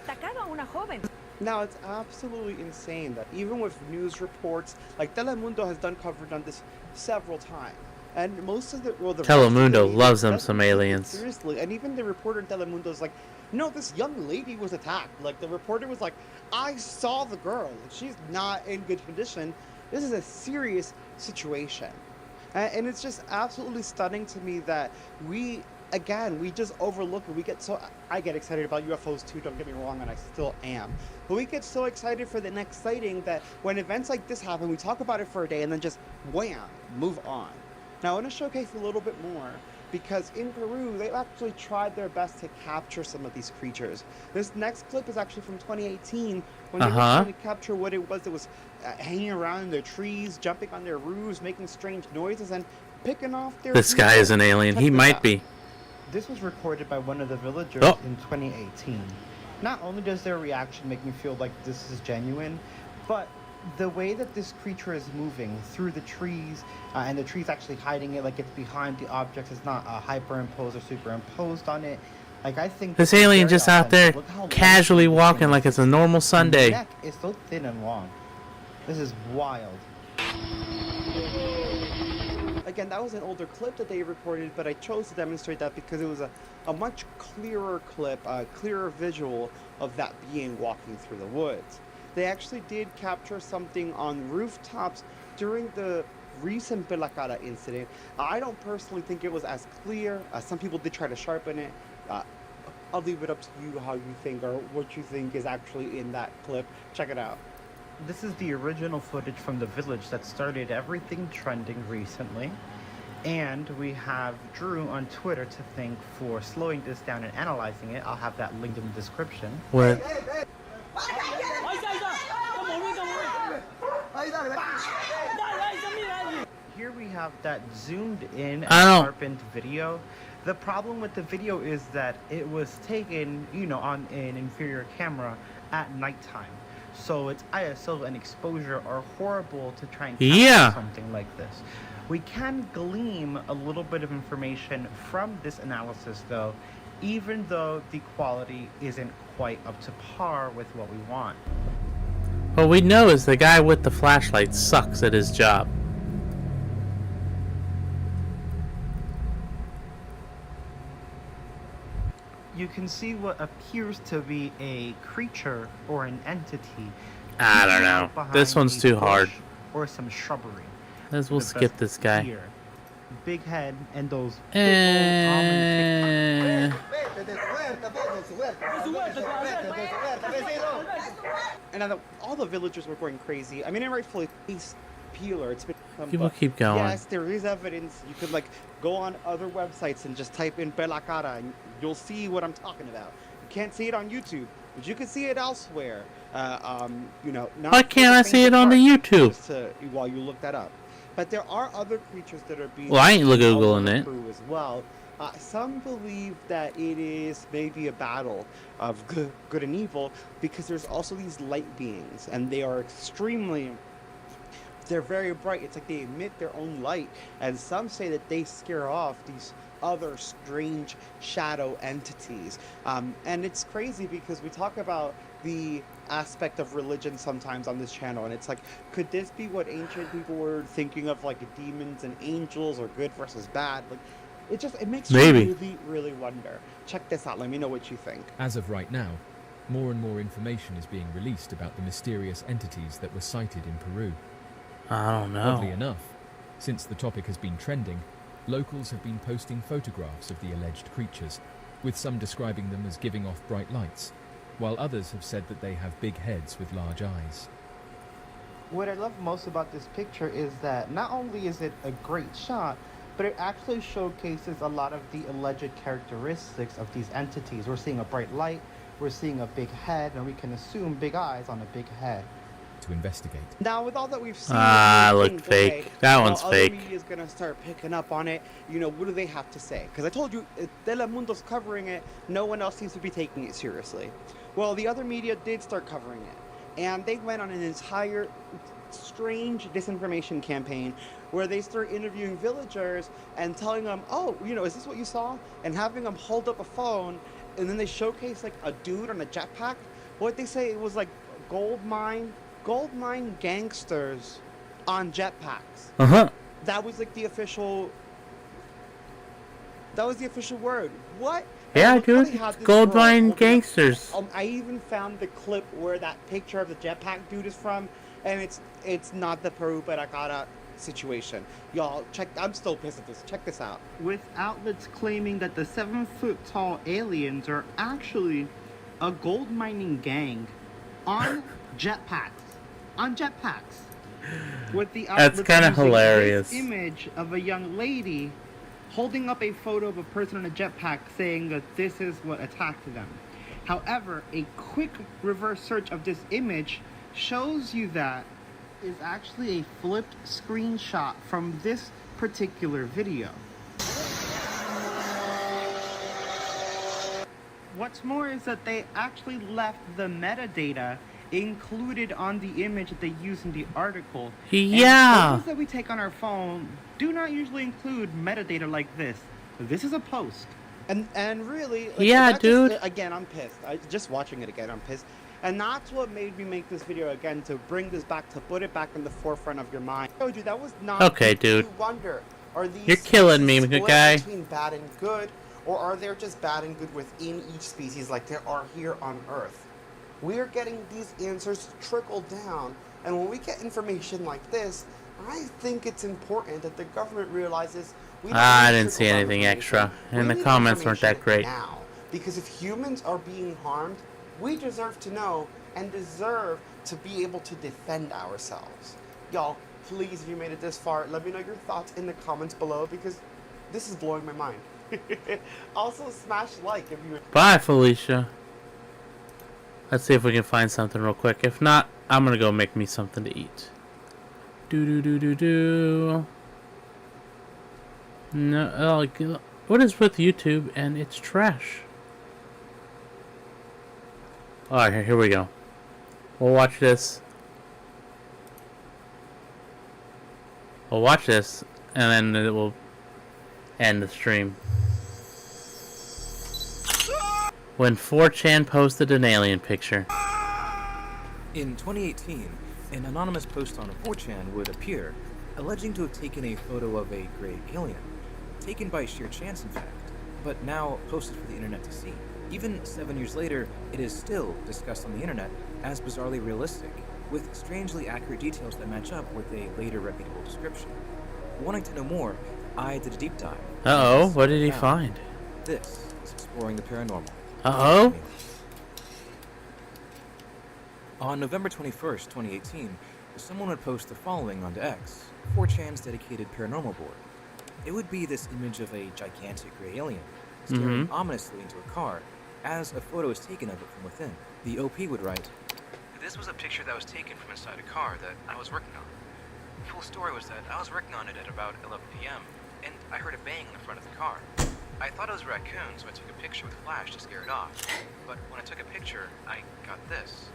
atacado a una joven. Now, it's absolutely insane that even with news reports, like Telemundo has done coverage on this several times. And most of the Telemundo loves them some aliens. Seriously, and even the reporter in Telemundo is like, no, this young lady was attacked. Like, the reporter was like, I saw the girl. She's not in good condition. This is a serious situation. And it's just absolutely stunning to me that we just overlook it. I get excited about UFOs too, don't get me wrong, and I still am. But we get so excited for the next sighting that when events like this happen, we talk about it for a day and then just wham, move on. Now, I want to showcase a little bit more, because in Peru, they've actually tried their best to capture some of these creatures. This next clip is actually from 2018, when they were trying to capture what it was that was hanging around in their trees, jumping on their roofs, making strange noises, and picking off their... This guy is an alien. He might be. This was recorded by one of the villagers in 2018. Not only does their reaction make me feel like this is genuine, but the way that this creature is moving through the trees, and the trees actually hiding it like it's behind the objects, it's not hyperimposed or superimposed on it. Like, I think this alien just out there casually walking like it's a normal Sunday. The neck is so thin and long. This is wild. Again, that was an older clip that they recorded, but I chose to demonstrate that because it was a much clearer clip, a clearer visual of that being walking through the woods. They actually did capture something on rooftops during the recent Belacada incident. I don't personally think it was as clear. Some people did try to sharpen it. I'll leave it up to you how you think or what you think is actually in that clip. Check it out. This is the original footage from the village that started everything trending recently. And we have Drew on Twitter to thank for slowing this down and analyzing it. I'll have that linked in the description. What? Here we have that zoomed in and I don't- sharpened video. The problem with the video is that it was taken, you know, on an inferior camera at nighttime. So its ISO and exposure are horrible to try and capture something like this. We can glean a little bit of information from this analysis though, even though the quality isn't quite up to par with what we want. What we know is the guy with the flashlight sucks at his job. You can see what appears to be a creature or an entity. I don't know. This one's too hard. Or some shrubbery. We'll skip this guy. Here. Big head and those And all the villagers were going crazy. I mean, and rightfully, face peeler. It's been People keep going. Yes, there is evidence. You could like go on other websites and just type in Belacada, and you'll see what I'm talking about. You can't see it on YouTube, but you can see it elsewhere. You know, not Why can't I see it on the YouTube? While you look that up. But there are other creatures that are being. Well, I ain't Googling it. As well. Some believe that it is maybe a battle of good and evil because there's also these light beings, and they are they're very bright. It's like they emit their own light, and some say that they scare off these other strange shadow entities. And it's crazy because we talk about the aspect of religion sometimes on this channel, and it's like, could this be what ancient people were thinking of, like demons and angels, or good versus bad? Like, it makes you really, really wonder. Check this out. Let me know what you think. As of right now, more and more information is being released about the mysterious entities that were sighted in Peru. I don't know. Oddly enough, since the topic has been trending, locals have been posting photographs of the alleged creatures, with some describing them as giving off bright lights, while others have said that they have big heads with large eyes. What I love most about this picture is that not only is it a great shot, but it actually showcases a lot of the alleged characteristics of these entities. We're seeing a bright light, we're seeing a big head, and we can assume big eyes on a big head. To investigate. Now, with all that we've seen, look fake. That one's fake. Other media is gonna start picking up on it. You know, what do they have to say? Because I told you, Telemundo's covering it. No one else seems to be taking it seriously. Well, the other media did start covering it, and they went on an entire strange disinformation campaign where they start interviewing villagers and telling them, oh, you know, is this what you saw? And having them hold up a phone, and then they showcase like a dude on a jetpack. What they say, it was like gold mine gangsters on jetpacks. That was like the official. That was the official word. What? Yeah, dude. Gold mine gangsters. I even found the clip where that picture of the jetpack dude is from, and it's not the Peru Belacada situation. Y'all, check. I'm still pissed at this. Check this out. With outlets claiming that the 7-foot-tall aliens are actually a gold mining gang on jetpacks. With the That's kind of hilarious. This image of a young lady holding up a photo of a person on a jetpack saying that this is what attacked them. However, a quick reverse search of this image shows you that is actually a flipped screenshot from this particular video. What's more is that they actually left the metadata included on the image that they use in the article. Yeah. And photos that we take on our phone do not usually include metadata like this. This is a post. And really, like, yeah, dude. Again, I'm pissed. Just watching it again, I'm pissed. And that's what made me make this video again, to bring this back, to put it back in the forefront of your mind. I told you that was not okay, dude. to wonder. Are these You're killing me, species good split guy. between bad and good, or are there just bad and good within each species like there are here on Earth? We're getting these answers trickle down, and when we get information like this, I think it's important that the government realizes we don't I need didn't see trickle-down anything information. extra, and We the need comments weren't that information great. now, because if humans are being harmed, we deserve to know and deserve to be able to defend ourselves. Y'all, please, if you made it this far, let me know your thoughts in the comments below, because this is blowing my mind. Also, smash like if you... Bye, Felicia. Let's see if we can find something real quick. If not, I'm gonna go make me something to eat. Do. No, what is with YouTube and it's trash? Alright, here we go. We'll watch this. We'll watch this, and then it will end the stream. When 4chan posted an alien picture. In 2018, an anonymous post on 4chan would appear, alleging to have taken a photo of a gray alien, taken by sheer chance in fact, but now posted for the internet to see. Even 7 years later, it is still discussed on the internet as bizarrely realistic, with strangely accurate details that match up with a later reputable description. Wanting to know more, I did a deep dive. Uh-oh, what did he find? This is Exploring the Paranormal. Uh-oh? On November 21st, 2018, someone would post the following onto X, 4chan's dedicated paranormal board. It would be this image of a gigantic gray alien, staring ominously into a car, as a photo is taken of it from within. The OP would write, "This was a picture that was taken from inside a car that I was working on. The full story was that I was working on it at about 11 p.m., and I heard a bang in the front of the car. I thought it was a raccoon, so I took a picture with flash to scare it off. But when I took a picture, I got this.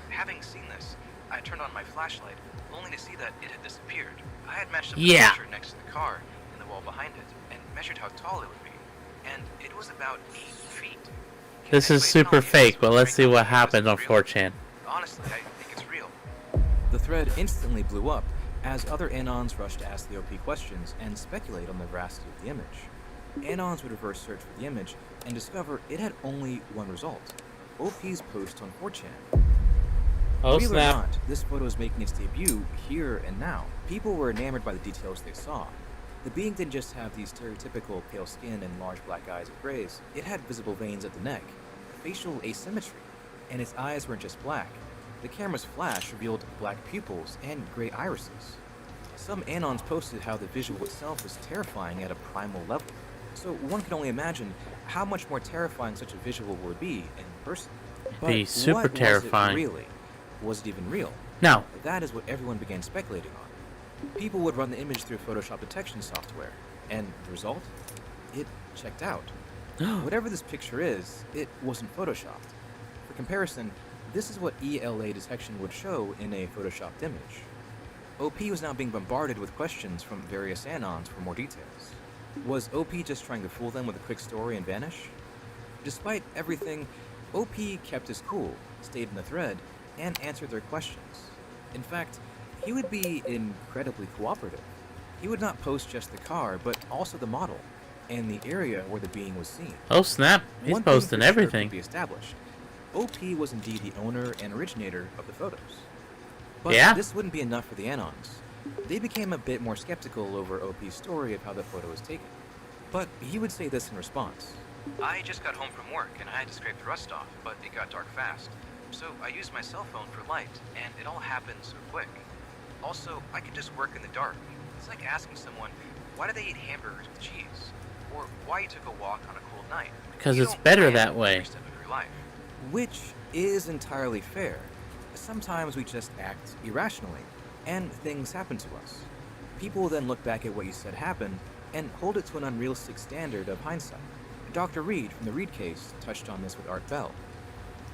Having seen this, I turned on my flashlight, only to see that it had disappeared. I had matched up the picture next to the car and the wall behind it, and measured how tall it would be. And it was about 8 feet. This is super fake, but let's see what happens on 4chan. Honestly, I think it's real." The thread instantly blew up, as other Anons rushed to ask the OP questions and speculate on the veracity of the image. Anons would reverse search for the image and discover it had only one result: OP's post on 4chan. Oh, Real snap. or not, this photo is making its debut here and now. People were enamored by the details they saw. The being didn't just have the stereotypical pale skin and large black eyes of grays. It had visible veins at the neck, facial asymmetry, and its eyes weren't just black. The camera's flash revealed black pupils and gray irises. Some Anons posted how the visual itself was terrifying at a primal level. So one can only imagine how much more terrifying such a visual would be in person. But Be super what terrifying. Was it really? Was it even real? No. That is what everyone began speculating on. People would run the image through Photoshop detection software, and the result? It checked out. Whatever this picture is, it wasn't photoshopped. For comparison, this is what ELA detection would show in a photoshopped image. OP was now being bombarded with questions from various Anons for more details. Was OP just trying to fool them with a quick story and vanish? Despite everything, OP kept his cool, stayed in the thread, and answered their questions. In fact, he would be incredibly cooperative. He would not post just the car, but also the model, and the area where the being was seen. Oh snap, he's One thing posting for sure everything. could be established. OP was indeed the owner and originator of the photos. But Yeah? this wouldn't be enough for the Anons. They became a bit more skeptical over OP's story of how the photo was taken. But he would say this in response. "I just got home from work and I had to scrape the rust off, but it got dark fast. So I used my cell phone for light, and it all happened so quick. Also, I could just work in the dark. It's like asking someone, why do they eat hamburgers with cheese? Or why you took a walk on a cold night. Because You it's don't better plan that way. every step of your life." Which is entirely fair. Sometimes we just act irrationally, and things happen to us. People will then look back at what you said happened and hold it to an unrealistic standard of hindsight. Dr. Reed from the Reed case touched on this with Art Bell.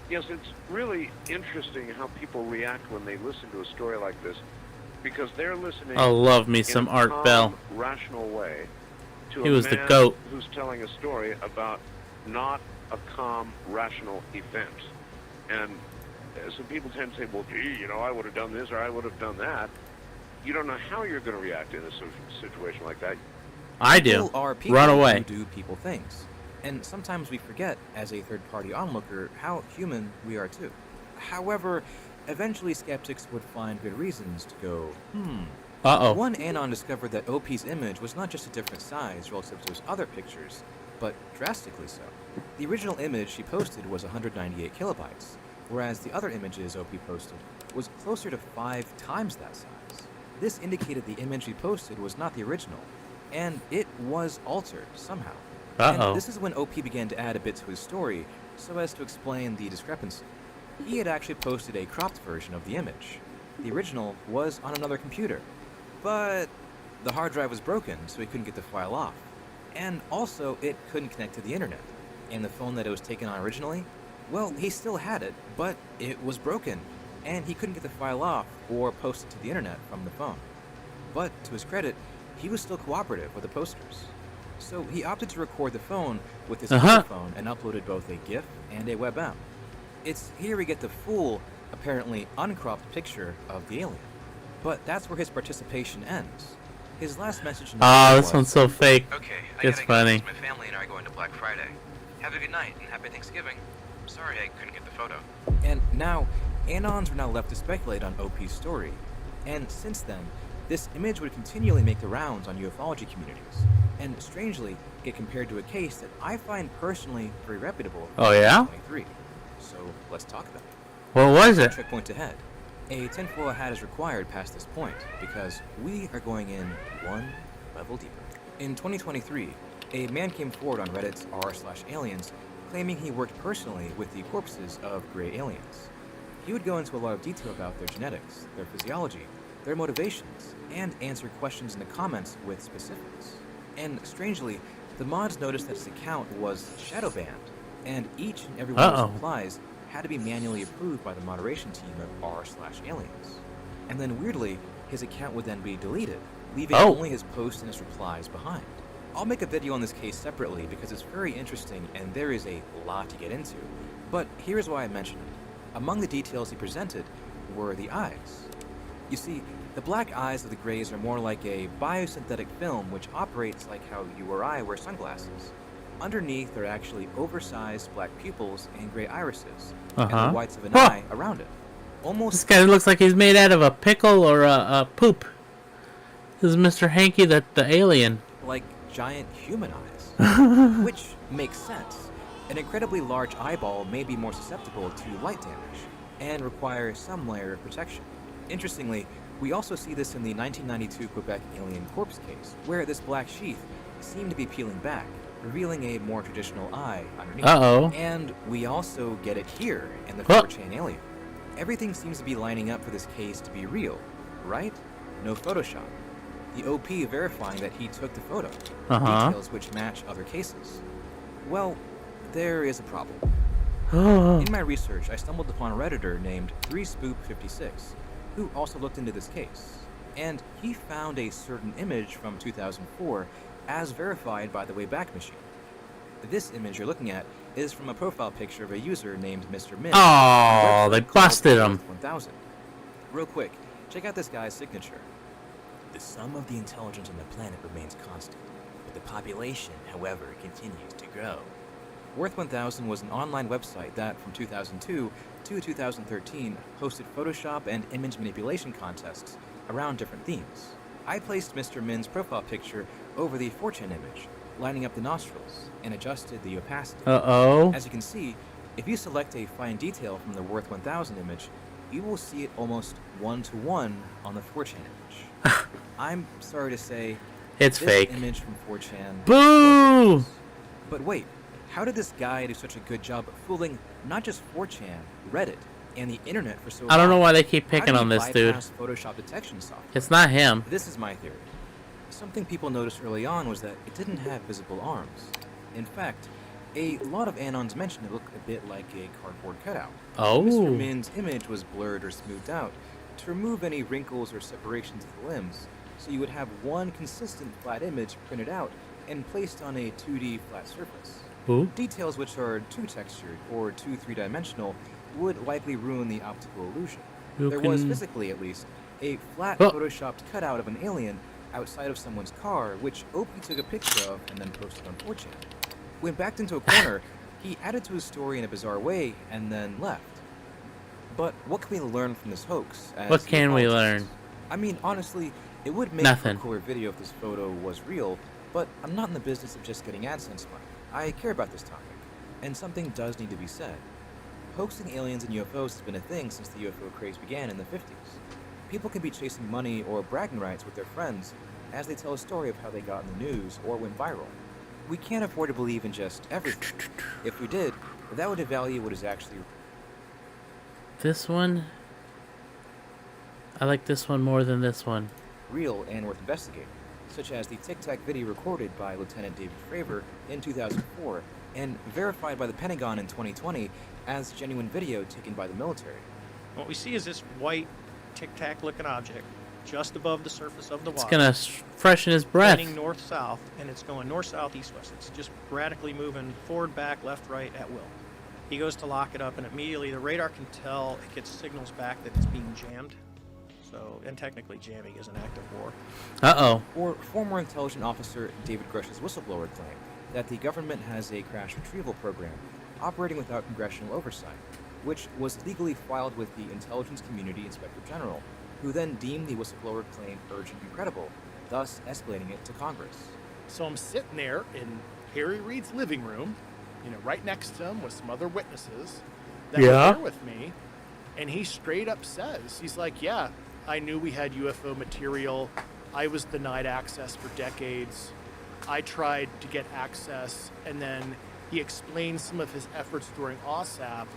Yes, it's really interesting how people react when they listen to a story like this, because they're listening I love me in some a Art calm, Bell. rational way to He a was the man GOAT. who's telling a story about not a calm, rational event. And so people tend to say, well, gee, I would have done this or I would have done that. You don't know how you're going to react in a situation like that. I People do. are people Run away. who do people things. And sometimes we forget, as a third-party onlooker, how human we are too. However, eventually skeptics would find good reasons to go, Uh-oh. One anon discovered that OP's image was not just a different size relative to his other pictures, but drastically so. The original image she posted was 198 kilobytes, whereas the other images OP posted was closer to 5 times that size. This indicated the image he posted was not the original, and it was altered somehow. Uh-oh. And this is when OP began to add a bit to his story so as to explain the discrepancy. He had actually posted a cropped version of the image. The original was on another computer, but the hard drive was broken, so he couldn't get the file off. And also, it couldn't connect to the internet. And the phone that it was taken on originally, well, he still had it, but it was broken, and he couldn't get the file off or post it to the internet from the phone. But, to his credit, he was still cooperative with the posters. So he opted to record the phone with his phone and uploaded both a GIF and a web app. It's here we get the full, apparently uncropped picture of the alien. But that's where his participation ends. His last message in the Oh, video this was, one's so fake. Okay, It's funny. my family and I are going to Black Friday. Have a good night and happy Thanksgiving. Sorry I couldn't get the photo. And now, Anons were now left to speculate on OP's story. And since then, this image would continually make the rounds on ufology communities, and strangely get compared to a case that I find personally very reputable. Oh, yeah? 23. So let's talk about it. What was it? Checkpoint ahead. A tinfoil hat is required past this point because we are going in one level deeper. In 2023, a man came forward on Reddit's r/aliens claiming he worked personally with the corpses of gray aliens. He would go into a lot of detail about their genetics, their physiology, their motivations, and answer questions in the comments with specifics. And strangely, the mods noticed that his account was shadow banned, and each and every one of his replies had to be manually approved by the moderation team of r/aliens. And then weirdly, his account would then be deleted, leaving only his posts and his replies behind. I'll make a video on this case separately because it's very interesting and there is a lot to get into, but here's why I mention it. Among the details he presented were the eyes. You see, the black eyes of the Greys are more like a biosynthetic film which operates like how you or I wear sunglasses. Underneath are actually oversized black pupils and gray irises, and the whites of an eye around it. This guy looks like he's made out of a pickle or a poop. This is Mr. Hanky, the alien. Like giant human eyes, which makes sense. An incredibly large eyeball may be more susceptible to light damage and require some layer of protection. Interestingly, we also see this in the 1992 Quebec alien corpse case, where this black sheath seemed to be peeling back, revealing a more traditional eye underneath. And we also get it here in the 4chan alien. Everything seems to be lining up for this case to be real, right? No Photoshop. The OP verifying that he took the photo. Details which match other cases. Well, there is a problem. In my research, I stumbled upon a Redditor named 3spoop56, who also looked into this case. And he found a certain image from 2004 as verified by the Wayback Machine. This image you're looking at is from a profile picture of a user named Mr. Min. Oh, they busted him. 1000. Real quick, check out this guy's signature. The sum of the intelligence on the planet remains constant, but the population, however, continues to grow. Worth 1000 was an online website that, from 2002 to 2013, hosted Photoshop and image manipulation contests around different themes. I placed Mr. Min's profile picture over the 4chan image, lining up the nostrils, and adjusted the opacity. As you can see, if you select a fine detail from the Worth 1000 image, you will see it almost 1-to-1 on the 4chan image. I'm sorry to say, it's this fake. Image from 4chan. Boo! But wait, how did this guy do such a good job of fooling not just 4chan, Reddit, and the internet for so long? I don't know why they keep picking on this dude. Photoshop detection software? It's not him. This is my theory. Something people noticed early on was that it didn't have visible arms. In fact, a lot of Anons mentioned it looked a bit like a cardboard cutout. Mr. Min's image was blurred or smoothed out to remove any wrinkles or separations of the limbs, so you would have one consistent flat image printed out and placed on a 2D flat surface. Details which are too textured or too three-dimensional would likely ruin the optical illusion. There was physically, at least, a flat photoshopped cutout of an alien outside of someone's car, which Opie took a picture of and then posted on 4chan. When backed into a corner, he added to his story in a bizarre way and then left. But what can we learn from this hoax? What can we learn? I mean, honestly, it would make for a cooler video if this photo was real, but I'm not in the business of just getting AdSense money. I care about this topic, and something does need to be said. Hoaxing aliens and UFOs has been a thing since the UFO craze began in the 50s. People can be chasing money or bragging rights with their friends as they tell a story of how they got in the news or went viral. We can't afford to believe in just everything. If we did, that would devalue what is actually... This one? I like this one more than this one. ...real and worth investigating, such as the Tic Tac video recorded by Lieutenant David Fravor in 2004 and verified by the Pentagon in 2020 as genuine video taken by the military. What we see is this white Tic Tac looking object just above the surface of the water. It's gonna freshen his breath. Pointing north-south, and it's going north-south, east-west. It's just radically moving forward, back, left, right at will. He goes to lock it up, and immediately the radar can tell, it gets signals back that it's being jammed. So, and technically jamming is an act of war. Uh-oh. Or former intelligence officer David Grush's whistleblower claim that the government has a crash retrieval program operating without congressional oversight, which was legally filed with the Intelligence Community Inspector General, who then deemed the whistleblower claim urgent and credible, thus escalating it to Congress. So I'm sitting there in Harry Reid's living room, you know, right next to him with some other witnesses that were there with me, and he straight up says, he's like, yeah, I knew we had UFO material. I was denied access for decades. I tried to get access, and then he explains some of his efforts during OSAP.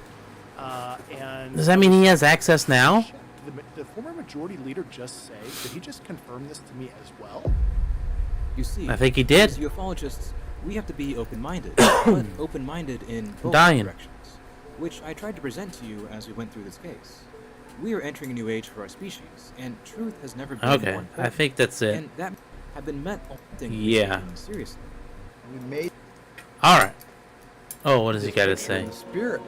And does that mean he has access now? Did the former majority leader just say, did he just confirm this to me as well? You see, I think he did. As ufologists, we have to be open-minded, but open-minded in both directions, which I tried to present to you as we went through this case. We are entering a new age for our species, and truth has never been more important. I think that's it. And that have been meant taken seriously. We made Alright. Oh, what does he got to say? the spirit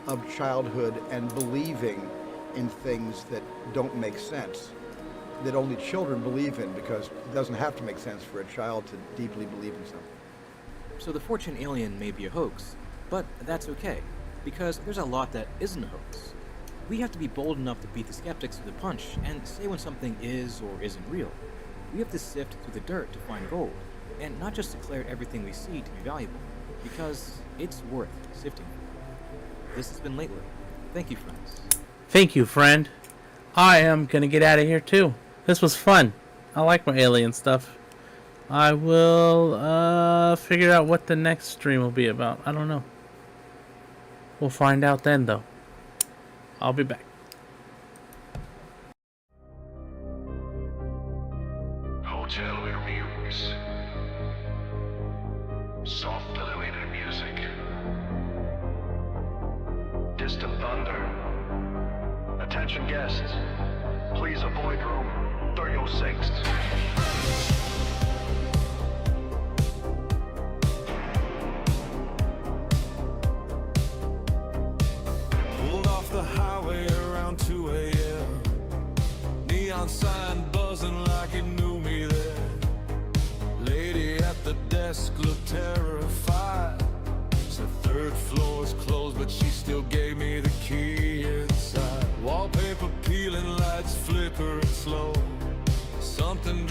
of childhood and believing in things that don't make sense, that only children believe in, because it doesn't have to make sense for a child to deeply believe in something. So the 4chan alien may be a hoax, but that's okay, because there's a lot that isn't a hoax. We have to be bold enough to beat the skeptics to the punch and say when something is or isn't real. We have to sift through the dirt to find gold, and not just declare everything we see to be valuable, because it's worth sifting. This has been Lately. Thank you, friends. Thank you, friend. I am gonna get out of here too. This was fun. I like my alien stuff. I will figure out what the next stream will be about. I don't know. We'll find out then, though. I'll be back. Hotel Muse. Soft elevator music. Distant thunder. Attention guests. Please avoid room 306. Pulled off the highway around 2 a.m. Neon sign buzzing like it knew me there. Lady at the desk looked terrified. Said third floor's closed, but she still gave me the key inside. Wallpaper peeling, lights flickering slow. Something